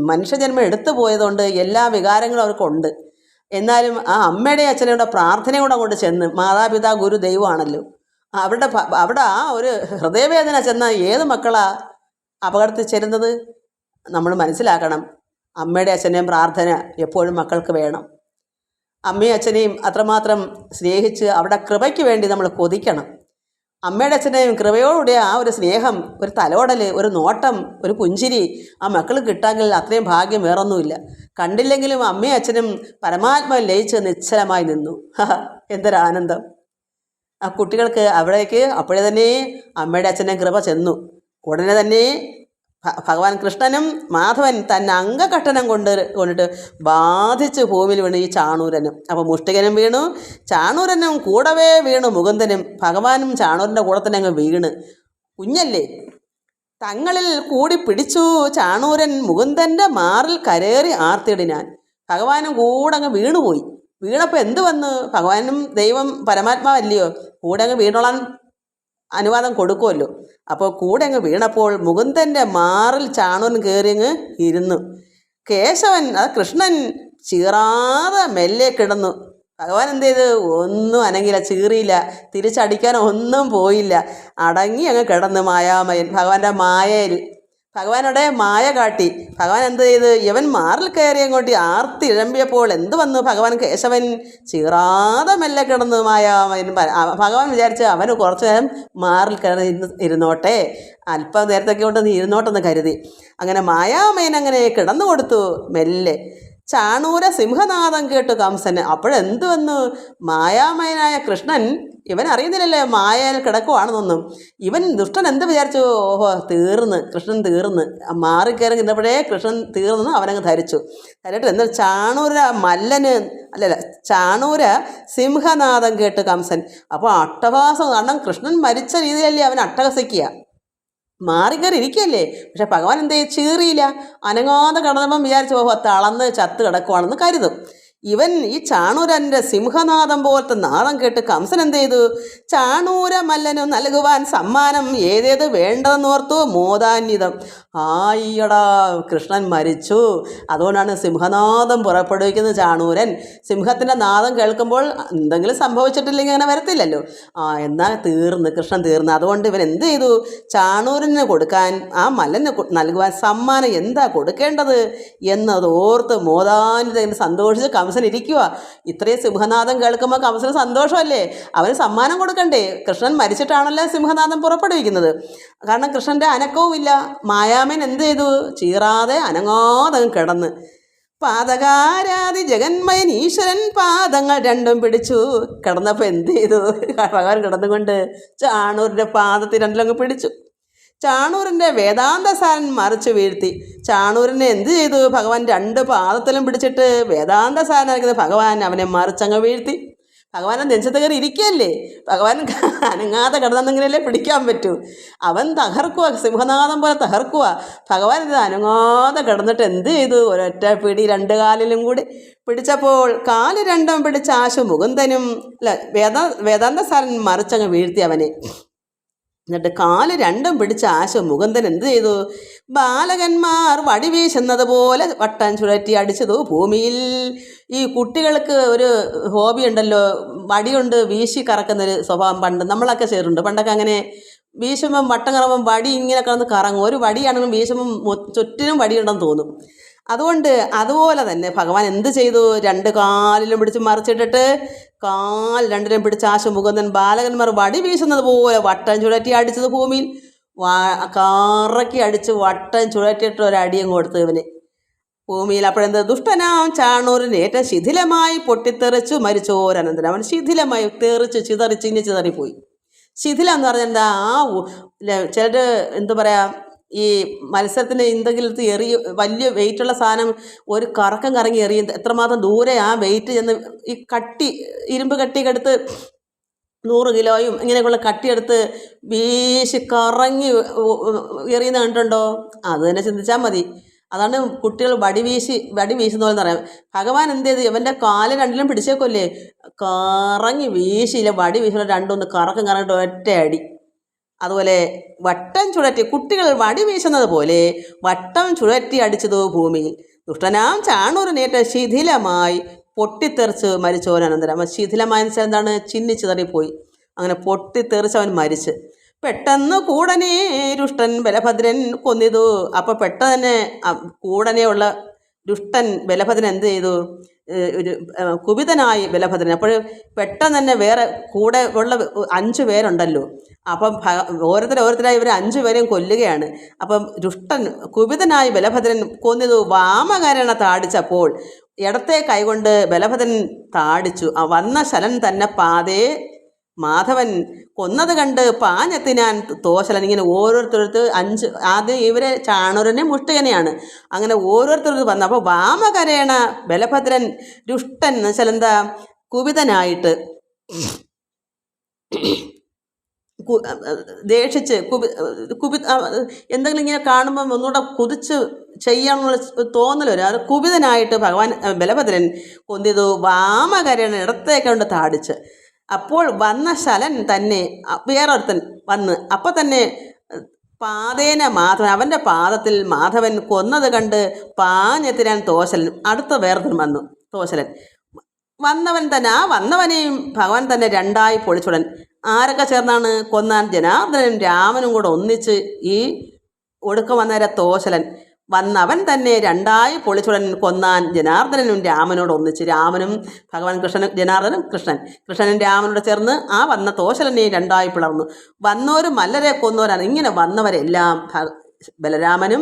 മനുഷ്യജന്മം എടുത്തു പോയതുകൊണ്ട് എല്ലാ വികാരങ്ങളും അവർക്കുണ്ട്. എന്നാലും ആ അമ്മയുടെയും അച്ഛനെയും പ്രാർത്ഥനയും കൂടെ അങ്ങോട്ട് ചെന്ന്, മാതാപിതാ ഗുരു ദൈവമാണല്ലോ, അവിടെ ആ ഒരു ഹൃദയവേദന ചെന്ന ഏത് മക്കളാ അപകടത്തിൽ ചെല്ലുന്നത്? നമ്മൾ മനസ്സിലാക്കണം. അമ്മയുടെ അച്ഛൻ്റെയും പ്രാർത്ഥന എപ്പോഴും മക്കൾക്ക് വേണം. അമ്മയും അച്ഛനെയും അത്രമാത്രം സ്നേഹിച്ച് അവിടെ കൃപയ്ക്ക് വേണ്ടി നമ്മൾ കൊതിക്കണം. അമ്മയുടെ അച്ഛൻ്റെയും കൃപയോടുകൂടിയ ആ ഒരു സ്നേഹം, ഒരു തലോടൽ, ഒരു നോട്ടം, ഒരു പുഞ്ചിരി ആ മക്കൾ കിട്ടാമെങ്കിൽ അത്രയും ഭാഗ്യം വേറൊന്നുമില്ല. കണ്ടില്ലെങ്കിലും അമ്മയും അച്ഛനും പരമാത്മാവിൽ ലയിച്ച് നിശ്ചലമായി നിന്നു. എന്തൊരാനന്ദം! ആ കുട്ടികൾക്ക് അവിടേക്ക് അപ്പോഴേ തന്നെ അമ്മയുടെ അച്ഛൻ്റെയും കൃപ ചെന്നു. ഉടനെ തന്നെ ഭഗവാൻ കൃഷ്ണനും മാധവൻ തന്നെ അംഗകട്ടനം കൊണ്ടിട്ട് ബാധിച്ച് ഭൂമിയിൽ വീണു ഈ ചാണൂരനും. അപ്പോൾ മുഷ്ടികനും വീണു, ചാണൂരനും കൂടവേ വീണു മുകുന്ദനും. ഭഗവാനും ചാണൂരൻ്റെ കൂടെ തന്നെ അങ്ങ് വീണ്. കുഞ്ഞല്ലേ, തങ്ങളിൽ കൂടി പിടിച്ചു ചാണൂരൻ മുകുന്ദൻ്റെ മാറിൽ കരേറി ആർത്തിടിനാൻ. ഭഗവാനും കൂടെ അങ്ങ് വീണുപോയി. വീണപ്പോൾ എന്ത് വന്നു? ഭഗവാനും ദൈവം പരമാത്മാവല്ലയോ, കൂടെ അങ്ങ് വീണോളാൻ അനുവാദം കൊടുക്കുമല്ലോ. അപ്പോൾ കൂടെ അങ്ങ് വീണപ്പോൾ മുകുന്ദൻ്റെ മാറിൽ ചാണൂരൻ കയറി അങ്ങ് ഇരുന്നു. കേശവൻ, അത് കൃഷ്ണൻ, ചീറാതെ മെല്ലെ കിടന്നു. ഭഗവാൻ എന്ത് ചെയ്ത്? ഒന്നും അനങ്ങില്ല, ചീറിയില്ല, തിരിച്ചടിക്കാൻ ഒന്നും പോയില്ല, അടങ്ങി അങ്ങ് കിടന്നു. മായാമയൻ ഭഗവാന്റെ മായയിൽ, ഭഗവാനുടെ മായ കാട്ടി. ഭഗവാൻ എന്ത് ചെയ്ത്? ഇവൻ മാറിൽ കയറി അങ്ങോട്ട് ആർത്തി ഇഴമ്പിയപ്പോൾ എന്ത് വന്നു? ഭഗവാൻ കേശവൻ ചീറാതെ മെല്ലെ കിടന്നു. മായാമയൻ ഭഗവാൻ വിചാരിച്ച് അവന് കുറച്ച് നേരം മാറിൽ കയറി ഇരുന്നോട്ടെ, അല്പം നേരത്തൊക്കെ കൊണ്ട് ഇരുന്നോട്ടെന്ന് കരുതി. അങ്ങനെ മായാമയൻ അങ്ങനെ കിടന്നു കൊടുത്തു മെല്ലെ. ചാണൂര സിംഹനാദം കേട്ടു കംസന്. അപ്പോഴെന്ത് വന്നു? മായാമയനായ കൃഷ്ണൻ, ഇവൻ അറിയുന്നില്ലല്ലേ മായയിൽ കിടക്കുവാണെന്നൊന്നും. ഇവൻ ദുഷ്ടൻ എന്ത് വിചാരിച്ചു? ഓഹോ, തീർന്ന്, കൃഷ്ണൻ തീർന്ന്. മാറിക്കയറി നിന്നപ്പോഴേ കൃഷ്ണൻ തീർന്നെന്ന് അവനങ്ങ് ധരിച്ചു. എന്നിട്ട് എന്താ ചാണൂര മല്ലന് അല്ലല്ല ചാണൂര സിംഹനാദം കേട്ട് കംസൻ. അപ്പോൾ അട്ടഹാസം, കാരണം കൃഷ്ണൻ മരിച്ച രീതിയിലല്ലേ അവൻ അട്ടഹസിക്കുക, മാറിക്കയറി ഇരിക്കുകയല്ലേ. പക്ഷെ ഭഗവാൻ എന്തേ? ചീറിയില്ല, അനങ്ങാതെ കിടന്നപ്പം വിചാരിച്ചു ഓഹോ തളർന്ന് ചത്ത് കിടക്കുവാണെന്ന് കരുതും. ഇവൻ ഈ ചാണൂരൻ്റെ സിംഹനാദം പോലത്തെ നാദം കേട്ട് കംസൻ എന്ത് ചെയ്തു? ചാണൂര മല്ലനു നൽകുവാൻ സമ്മാനം ഏതേത് വേണ്ടതെന്നോർത്തു മോദാന്വിതം. ആയിയടാ, കൃഷ്ണൻ മരിച്ചു, അതുകൊണ്ടാണ് സിംഹനാദം പുറപ്പെടുവിക്കുന്നത് ചാണൂരൻ. സിംഹത്തിൻ്റെ നാദം കേൾക്കുമ്പോൾ എന്തെങ്കിലും സംഭവിച്ചിട്ടില്ലെങ്കിൽ അങ്ങനെ വരത്തില്ലല്ലോ. എന്നാൽ തീർന്ന്, കൃഷ്ണൻ തീർന്ന്. അതുകൊണ്ട് ഇവൻ എന്ത് ചെയ്തു? ചാണൂരന് കൊടുക്കാൻ, ആ മല്ലന് നൽകുവാൻ സമ്മാനം എന്താ കൊടുക്കേണ്ടത് എന്നത് ഓർത്ത് മോദാന്വിതം സന്തോഷിച്ച് കംസൻ ഇരിക്കുക. ഇത്രയും സിംഹനാദം കേൾക്കുമ്പോൾ കംസന് സന്തോഷമല്ലേ, അവന് സമ്മാനം കൊടുക്കണ്ടേ. കൃഷ്ണൻ മരിച്ചിട്ടാണല്ലോ സിംഹനാദം പുറപ്പെടുവിക്കുന്നത്. കാരണം കൃഷ്ണൻ്റെ അനക്കവും ഇല്ല. മായാമൻ എന്ത് ചെയ്തു? ചീറാതെ അനങ്ങാതെ കിടന്ന്. പാദകാരാതി ജഗന്മയൻ ഈശ്വരൻ പാദങ്ങൾ രണ്ടും പിടിച്ചു. കിടന്നപ്പോൾ എന്ത് ചെയ്തു? ഭഗവാൻ കിടന്നുകൊണ്ട് ചാണൂരിൻ്റെ പാദത്തിൽ രണ്ടിലങ്ങ് പിടിച്ചു. ചാണൂരിൻ്റെ വേദാന്തസാരൻ മറിച്ച് വീഴ്ത്തി. ചാണൂരിനെ എന്ത് ചെയ്തു? ഭഗവാൻ രണ്ട് പാദത്തിലും പിടിച്ചിട്ട് വേദാന്തസാരനായിരിക്കുന്ന ഭഗവാൻ അവനെ മറിച്ചങ്ങ് വീഴ്ത്തി. ഭഗവാനെ നെഞ്ചത്ത് കയറി ഇരിക്കുകയല്ലേ, ഭഗവാൻ അനങ്ങാതെ കിടന്നെങ്കിലല്ലേ പിടിക്കാൻ പറ്റൂ. അവൻ തകർക്കുക, സിംഹനാദം പോലെ തകർക്കുക. ഭഗവാൻ ഇത് അനങ്ങാതെ കിടന്നിട്ട് എന്ത് ചെയ്തു? ഒരൊറ്റ പിടി രണ്ട് കാലിലും കൂടി പിടിച്ചപ്പോൾ കാല് രണ്ടും പിടിച്ച ആശു മുകുന്ദനും വേദാന്തസാരൻ മറിച്ചങ്ങ് വീഴ്ത്തി അവനെ. എന്നിട്ട് കാല് രണ്ടും പിടിച്ച ആശ മുകുന്ദൻ എന്ത് ചെയ്തു? ബാലകന്മാർ വടി വീശുന്നത് പോലെ വട്ടം ചുഴറ്റി അടിച്ചതു ഭൂമിയിൽ. ഈ കുട്ടികൾക്ക് ഒരു ഹോബി ഉണ്ടല്ലോ, വടികൊണ്ട് വീശി കറക്കുന്നൊരു സ്വഭാവം പണ്ട് നമ്മളൊക്കെ ചെയ്തിട്ടുണ്ട്. പണ്ടൊക്കെ അങ്ങനെ വീശുമ്പം വട്ടം കറങ്ങുമ്പം വടി ഇങ്ങനെ കിടന്ന് കറങ്ങും. ഒരു വടിയാണെങ്കിലും വീശുമ്പം ചുറ്റിനും വടിയുണ്ടെന്ന് തോന്നും. അതുകൊണ്ട് അതുപോലെ തന്നെ ഭഗവാൻ എന്ത് ചെയ്തു? രണ്ട് കാലിലും പിടിച്ച് മറിച്ചിട്ടിട്ട് കാൽ രണ്ടിലും പിടിച്ച് ആശ മുകുന്ദൻ ബാലകന്മാർ വടി വീശുന്നത് പോലെ വട്ടം ചുഴറ്റി അടിച്ചത് ഭൂമിയിൽ. കറക്കി അടിച്ച് വട്ടം ചുഴറ്റിയിട്ട് ഒരടിയും കൊടുത്തു ഇവന് ഭൂമിയിൽ. അപ്പോഴെന്ത്? ദുഷ്ടനാം ചാണൂരിന് ഏറ്റവും ശിഥിലമായി പൊട്ടിത്തെറിച്ചു മരിച്ചോരനന്തരം. അവൻ ശിഥിലമായി തെറിച്ച് ചിതറിച്ചിഞ്ഞ് ചിതറിപ്പോയി. ശിഥിലം എന്ന് പറഞ്ഞാൽ എന്താ? ചിലർ എന്താ പറയുക, ഈ മത്സരത്തിന് എന്തെങ്കിലും വലിയ വെയിറ്റുള്ള സാധനം ഒരു കറക്കം കറങ്ങി എറിയും. എത്രമാത്രം ദൂരെ ആ വെയിറ്റ് ചെന്ന് ഈ ഇരുമ്പ് കട്ടിയെടുത്ത് 100 കിലോയും ഇങ്ങനെയൊക്കെയുള്ള കട്ടിയെടുത്ത് വീശി കറങ്ങി എറിയുന്ന കണ്ടിട്ടുണ്ടോ? അത് തന്നെ ചിന്തിച്ചാൽ മതി. അതാണ് കുട്ടികൾ വടി വീശുന്ന പോലെ പറയാം. ഭഗവാൻ എന്ത് ചെയ്ത് ഇവൻ്റെ കാല് രണ്ടിലും പിടിച്ചേക്കൊല്ലേ, കറങ്ങി വീശിയില്ല, വടി വീശുന്ന രണ്ടൊന്ന് കറങ്ങിട്ട് ഒറ്റ അടി. അതുപോലെ വട്ടം ചുഴറ്റി കുട്ടികൾ വടി വീശുന്നത് പോലെ വട്ടം ചുഴറ്റി അടിച്ചതു ഭൂമിയിൽ. ദുഷ്ടനാം ചാണൂരനേറ്റ ശിഥിലമായി പൊട്ടിത്തെറിച്ച് മരിച്ചോനന്തരം. ശിഥിലമായി വെച്ചാൽ എന്താണ്? ചിന്നിച്ചിതറിപ്പോയി. അങ്ങനെ പൊട്ടിത്തെറിച്ച് അവൻ മരിച്ച്. പെട്ടെന്ന് കൂടനെ ദുഷ്ടൻ ബലഭദ്രൻ കൊന്നിതു. അപ്പോൾ പെട്ടെന്ന് തന്നെ കൂടനെയുള്ള ദുഷ്ടൻ ബലഭദ്രൻ എന്ത് ചെയ്തു? ഒരു കുപിതനായി ബലഭദ്രൻ. അപ്പോൾ പെട്ടെന്ന് തന്നെ വേറെ കൂടെ ഉള്ള 5 പേരുണ്ടല്ലോ, അപ്പം ഓരോരുത്തരായി ഇവർ 5 പേരെയും കൊല്ലുകയാണ്. അപ്പം ദുഷ്ടൻ കുപിതനായി ബലഭദ്രൻ കൊന്നിതു വാമകരണ താടിച്ചപ്പോൾ. ഇടത്തെ കൈകൊണ്ട് ബലഭദ്രൻ താടിച്ചു. വന്ന ശലൻ തന്നെ പാതേ മാധവൻ കൊന്നത് കണ്ട് പാഞ്ഞെത്തിനാൻ തോശലൻ. ഇങ്ങനെ ഓരോരുത്തർക്ക് 5, ആദ്യം ഇവരെ ചാണൂരനെ മുഷ്ടികനെയാണ്. അങ്ങനെ ഓരോരുത്തർക്ക് വന്നു. അപ്പോൾ വാമകരേണ ബലഭദ്രൻ ദുഷ്ടൻ എന്ന് വെച്ചാൽ എന്താ? കുപിതനായിട്ട് ദേഷിച്ച് എന്തെങ്കിലും ഇങ്ങനെ കാണുമ്പം ഒന്നുകൂടെ കുതിച്ച് ചെയ്യാനുള്ള തോന്നൽ വരും. അത് കുപിതനായിട്ട് ഭഗവാൻ ബലഭദ്രൻ കൊന്തിതു വാമകരേണ ഇടത്തേക്ക് കൊണ്ട് താടിച്ച്. അപ്പോൾ വന്ന ശലൻ തന്നെ വേറൊരുത്തൻ വന്ന് അപ്പോൾ തന്നെ പാതേന മാധവൻ അവൻ്റെ പാദത്തിൽ മാധവൻ കൊന്നത് കണ്ട് പാഞ്ഞെത്തിനാൻ തോശലൻ. അടുത്ത വേറൊരുത്തൻ വന്നു. തോശലൻ വന്നവൻ തന്നെ വന്നവനെയും ഭഗവാൻ തന്നെ 2ആയി പൊളിച്ചുടൻ. ആരൊക്കെ ചേർന്നാണ് കൊന്നാൻ? ജനാർദ്ദനും രാമനും കൂടെ ഒന്നിച്ച് ഈ ഒടുക്കം വന്നേര തോശലൻ വന്നവൻ തന്നെ 2ആയി പൊളിച്ചുടൻ കൊന്നാൻ ജനാർദ്ദനും രാമനോട് ഒന്നിച്ച്. രാമനും ഭഗവാൻ കൃഷ്ണനും ജനാർദ്ദനും കൃഷ്ണനും രാമനോട് ചേർന്ന് ആ വന്ന തോശലനെ 2ആയി പിളർന്നു. വന്നോര് മല്ലരെ കൊന്നോരാണ്. ഇങ്ങനെ വന്നവരെല്ലാം ബലരാമനും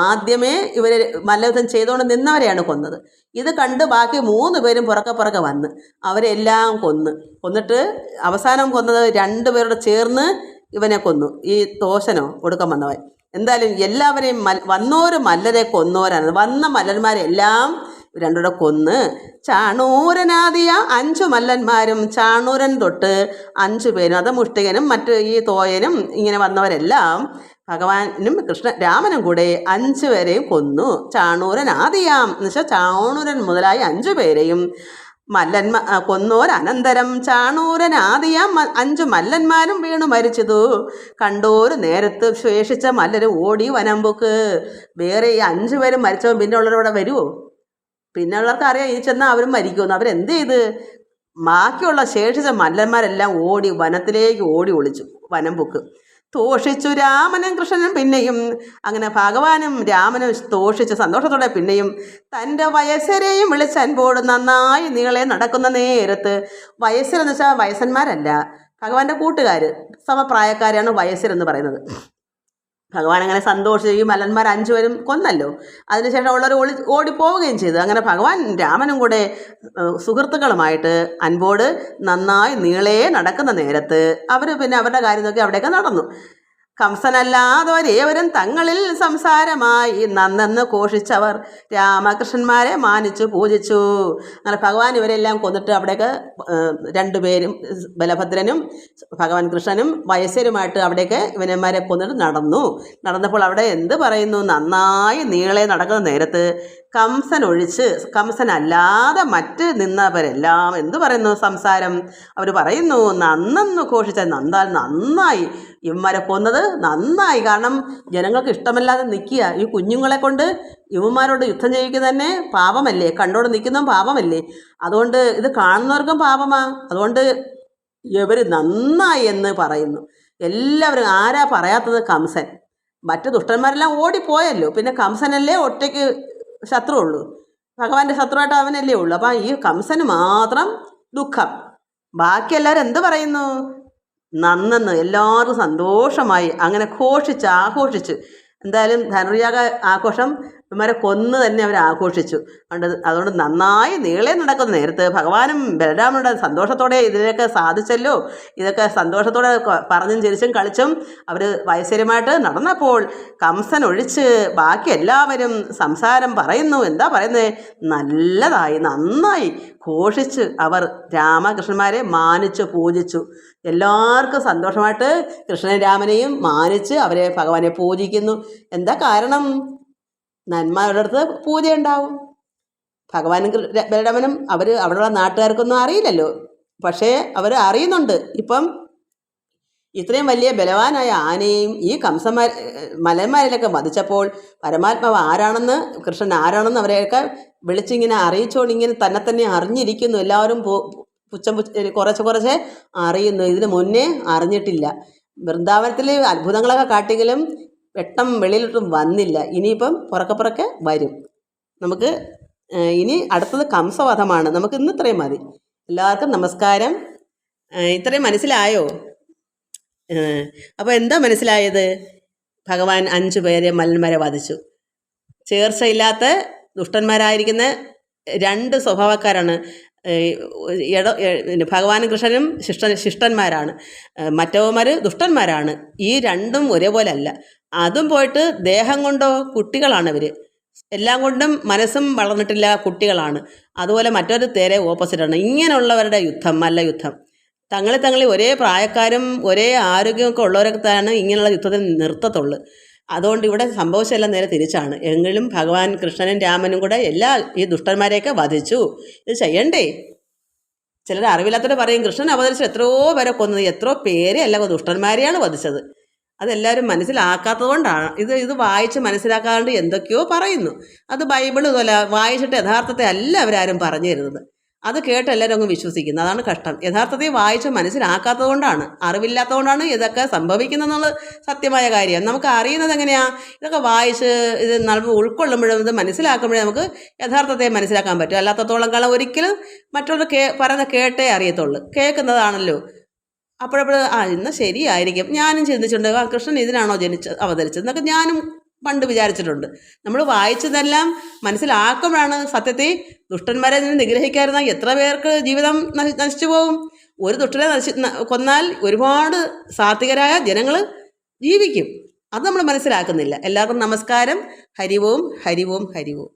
ആദ്യമേ ഇവരെ മല്ലയുദ്ധം ചെയ്തുകൊണ്ട് നിന്നവരെയാണ് കൊന്നത്. ഇത് കണ്ട് ബാക്കി 3 പേരും പുറക്കെ വന്ന് അവരെല്ലാം കൊന്നിട്ട് അവസാനം കൊന്നത് 2 പേരോട് ചേർന്ന് ഇവനെ കൊന്നു. ഈ തോശനോ ഒടുക്കം വന്നവൻ. എന്തായാലും എല്ലാവരെയും വന്നോര് മല്ലരെ കൊന്നോരാണ്. വന്ന മല്ലന്മാരെല്ലാം 2 കൊന്ന് ചാണൂരനാദിയ 5 മല്ലന്മാരും ചാണൂരൻ തൊട്ട് 5 പേരും, അത് മുഷ്ടികനും മറ്റ് ഈ തോയനും ഇങ്ങനെ വന്നവരെല്ലാം ഭഗവാനും രാമനും കൂടെ 5 പേരെയും കൊന്നു. ചാണൂരനാദിയാം എന്ന് വെച്ചാൽ ചാണൂരൻ മുതലായി 5 പേരെയും കൊന്നോരനന്തരം ചാണൂരനാദിയാം 5 മല്ലന്മാരും വീണു മരിച്ചതു. കണ്ടോര് നേരത്ത് ശേഷിച്ച മല്ലരും ഓടി വനമ്പുക്ക്. വേറെ ഈ 5 പേരും മരിച്ചവൻ പിന്നെ ഉള്ളവരവിടെ വരുമോ? പിന്നെ ഉള്ളവർക്ക് അറിയാം ഈ ചെന്നാൽ അവരും മരിക്കുമെന്ന്. അവരെന്ത് ചെയ്ത്? ബാക്കിയുള്ള ശേഷിച്ച മല്ലന്മാരെല്ലാം വനത്തിലേക്ക് ഒളിച്ചു. വനമ്പുക്ക് തോഷിച്ചു രാമനും കൃഷ്ണനും. പിന്നെയും അങ്ങനെ ഭഗവാനും രാമനും തോഷിച്ച് സന്തോഷത്തോടെ പിന്നെയും തൻ്റെ വയസ്സരെയും വിളിച്ചൻപോട് നന്നായി നീളെ നടക്കുന്ന നേരത്ത്. വയസ്സരെന്ന് വെച്ചാൽ വയസ്സന്മാരല്ല, ഭഗവാന്റെ കൂട്ടുകാർ, സമപ്രായക്കാരാണ് വയസ്സരെന്ന് പറയുന്നത്. ഭഗവാൻ അങ്ങനെ സന്തോഷിച്ച് ഈ മല്ലന്മാർ 5 പേരും കൊന്നല്ലോ. അതിനുശേഷം ഉള്ളവർ ഓടിപ്പോവുകയും ചെയ്തു. അങ്ങനെ ഭഗവാൻ രാമനും കൂടെ സുഹൃത്തുക്കളുമായിട്ട് അൻപോട് നന്നായി നീളേ നടക്കുന്ന നേരത്ത് അവർ പിന്നെ അവരുടെ കാര്യം നോക്കി അവിടെയൊക്കെ നടന്നു. കംസനല്ലാത്തവരേവരും തങ്ങളിൽ സംസാരമായി നന്നെന്ന് ഘോഷിച്ചവർ രാമകൃഷ്ണന്മാരെ മാനിച്ചു പൂജിച്ചു. അങ്ങനെ ഭഗവാൻ ഇവരെല്ലാം കൊന്നിട്ട് അവിടേക്ക് 2 പേരും ബലഭദ്രനും ഭഗവാൻ കൃഷ്ണനും വയസ്സരുമായിട്ട് അവിടേക്ക് ഇവനന്മാരെ കൊന്നിട്ട് നടന്നപ്പോൾ അവിടെ എന്ത് പറയുന്നു? നന്നായി നീളെ നടക്കുന്ന നേരത്ത് കംസനല്ലാതെ മറ്റ് നിന്നവരെല്ലാം എന്തു പറയുന്നു? സംസാരം. അവർ പറയുന്നു നന്നെന്ന് ഘോഷിച്ച നന്നായി ഇവന്മാരെ കൊന്നത് നന്നായി. കാരണം ജനങ്ങൾക്ക് ഇഷ്ടമല്ലാതെ നിൽക്കുക. ഈ കുഞ്ഞുങ്ങളെ കൊണ്ട് ഇവന്മാരോട് യുദ്ധം ചെയ്യിക്കുക തന്നെ പാപമല്ലേ? കണ്ടോട് നിൽക്കുന്നതും പാപമല്ലേ? അതുകൊണ്ട് ഇത് കാണുന്നവർക്കും പാപമാ. അതുകൊണ്ട് ഇവർ നന്നായി എന്ന് പറയുന്നു. എല്ലാവരും ആരാ പറയാത്തത്? കംസൻ. മറ്റു ദുഷ്ടന്മാരെല്ലാം ഓടിപ്പോയല്ലോ. പിന്നെ കംസനല്ലേ ഒറ്റയ്ക്ക് ശത്രുവുള്ളൂ, ഭഗവാന്റെ ശത്രുവായിട്ട് അവനല്ലേ ഉള്ളൂ. അപ്പം ഈ കംസന് മാത്രം ദുഃഖം. ബാക്കി എല്ലാവരും എന്ത് പറയുന്നു? നന്നെന്ന്. എല്ലാവർക്കും സന്തോഷമായി. അങ്ങനെ ആഘോഷിച്ച് എന്തായാലും ധനുർയാഗ ആഘോഷം ഇവന്മാരെ കൊന്ന് തന്നെ അവർ ആഘോഷിച്ചു. അതുകൊണ്ട് നന്നായി നീളെ നടക്കുന്ന നേരത്ത് ഭഗവാനും ബലരാമനുടെ സന്തോഷത്തോടെ ഇതിനൊക്കെ സാധിച്ചല്ലോ. ഇതൊക്കെ സന്തോഷത്തോടെ പറഞ്ഞും ചിരിച്ചും കളിച്ചും അവർ വയസ്സരുമായിട്ട് നടന്നപ്പോൾ കംസൻ ഒഴിച്ച് ബാക്കി എല്ലാവരും സംസാരം പറയുന്നു. എന്താ പറയുന്നത്? നന്നായി ഘോഷിച്ച് അവർ രാമകൃഷ്ണന്മാരെ മാനിച്ചു പൂജിച്ചു. എല്ലാവർക്കും സന്തോഷമായിട്ട് കൃഷ്ണൻ രാമനെയും മാനിച്ച് അവരെ ഭഗവാനെ പൂജിക്കുന്നു. എന്താ കാരണം? നന്മയുടെ അടുത്ത് പൂജ ഉണ്ടാവും. ഭഗവാനും ബലരാമനും അവിടെയുള്ള നാട്ടുകാർക്കൊന്നും അറിയില്ലല്ലോ, പക്ഷേ അവർ അറിയുന്നുണ്ട്. ഇപ്പം ഇത്രയും വലിയ ബലവാനായ ആനയും ഈ മലന്മാരിലൊക്കെ വധിച്ചപ്പോൾ പരമാത്മാവ് ആരാണെന്ന്, കൃഷ്ണൻ ആരാണെന്ന് അവരെയൊക്കെ വിളിച്ചിങ്ങനെ അറിയിച്ചുകൊണ്ട് ഇങ്ങനെ തന്നെ അറിഞ്ഞിരിക്കുന്നു. എല്ലാവരും കുറച്ച് അറിയുന്നു. ഇതിന് മുന്നേ അറിഞ്ഞിട്ടില്ല. വൃന്ദാവനത്തിൽ അത്ഭുതങ്ങളൊക്കെ കാട്ടിയെങ്കിലും വെട്ടം വെളിയിലോട്ടും വന്നില്ല. ഇനിയിപ്പം പുറക്കെ വരും. നമുക്ക് ഇനി അടുത്തത് കംസവധമാണ്. നമുക്ക് ഇന്ന് ഇത്രയും മതി. എല്ലാവർക്കും നമസ്കാരം. ഇത്രയും മനസ്സിലായോ? അപ്പോൾ എന്താ മനസ്സിലായത്? ഭഗവാൻ 5 പേരെ മലന്മാരെ വധിച്ചു. ചേർച്ചയില്ലാത്ത ദുഷ്ടന്മാരായിരിക്കുന്ന 2 സ്വഭാവക്കാരാണ്. ഭഗവാനും കൃഷ്ണനും ശിഷ്ടന്മാരാണ്, മറ്റവന്മാർ ദുഷ്ടന്മാരാണ്. ഈ രണ്ടും ഒരേപോലെ അല്ല. അതും പോയിട്ട് ദേഹം കൊണ്ടോ കുട്ടികളാണ്. എല്ലാം കൊണ്ടും മനസ്സും വളർന്നിട്ടില്ല, കുട്ടികളാണ്. അതുപോലെ മറ്റൊരു നേരെ ഓപ്പോസിറ്റാണ്. ഇങ്ങനെയുള്ളവരുടെ യുദ്ധം, മല്ലയുദ്ധം, തങ്ങളിൽ ഒരേ പ്രായക്കാരും ഒരേ ആരോഗ്യമൊക്കെ ഉള്ളവരൊക്കെയാണ് ഇങ്ങനെയുള്ള യുദ്ധത്തിൽ നിർത്തത്തുള്ളൂ. അതുകൊണ്ട് ഇവിടെ സംഭവിച്ചെല്ലാം നേരെ തിരിച്ചാണ്. എങ്കിലും ഭഗവാൻ കൃഷ്ണനും രാമനും കൂടെ ഈ ദുഷ്ടന്മാരെയൊക്കെ വധിച്ചു. ഇത് ചെയ്യണ്ടേ? ചിലർ അറിവില്ലാത്തവർ പറയും കൃഷ്ണൻ അവതരിച്ച് എത്രയോ പേരെ കൊന്നത്, എത്രയോ പേരെ അല്ല ദുഷ്ടന്മാരെയാണ് വധിച്ചത്. അതെല്ലാവരും മനസ്സിലാക്കാത്തത് കൊണ്ടാണ്. ഇത് വായിച്ച് മനസ്സിലാക്കാണ്ട് എന്തൊക്കെയോ പറയുന്നു. അത് ബൈബിൾ ഇതുപോലെ വായിച്ചിട്ട് യഥാർത്ഥത്തെ അല്ല അവരാരും പറഞ്ഞു തരുന്നത്. അത് കേട്ട് എല്ലാവരും അങ്ങ് വിശ്വസിക്കുന്നു. അതാണ് കഷ്ടം. യഥാർത്ഥത്തിൽ വായിച്ച് മനസ്സിലാക്കാത്തത് കൊണ്ടാണ്, അറിവില്ലാത്തത് കൊണ്ടാണ് ഇതൊക്കെ സംഭവിക്കുന്നതെന്നുള്ളത് സത്യമായ കാര്യമാണ്. നമുക്ക് അറിയുന്നത് എങ്ങനെയാണ്? ഇതൊക്കെ വായിച്ച് ഇത് നമ്മൾ ഉൾക്കൊള്ളുമ്പോഴും ഇത് മനസ്സിലാക്കുമ്പോഴേ നമുക്ക് യഥാർത്ഥത്തെ മനസ്സിലാക്കാൻ പറ്റും. അല്ലാത്തത്തോളം കാലം ഒരിക്കലും മറ്റുള്ളവർ പറയുന്ന കേട്ടേ അറിയത്തുള്ളൂ. കേൾക്കുന്നതാണല്ലോ. അപ്പോഴപ്പോഴും ഇന്ന് ശരിയായിരിക്കും. ഞാനും ചിന്തിച്ചിട്ടുണ്ട്, കൃഷ്ണൻ ഇതിനാണോ അവതരിച്ചത് എന്നൊക്കെ ഞാനും പണ്ട് വിചാരിച്ചിട്ടുണ്ട്. നമ്മൾ വായിച്ചതെല്ലാം മനസ്സിലാക്കുമ്പോഴാണ് സത്യത്തിൽ ദുഷ്ടന്മാരെ നിഗ്രഹിക്കാതിരുന്ന എത്ര പേർക്ക് ജീവിതം നശിച്ചു പോകും. ഒരു ദുഷ്ടനെ കൊന്നാൽ ഒരുപാട് സാത്വികരായ ജനങ്ങൾ ജീവിക്കും. അത് നമ്മൾ മനസ്സിലാക്കുന്നില്ല. എല്ലാവർക്കും നമസ്കാരം. ഹരി ഓം, ഹരി ഓം, ഹരി ഓം.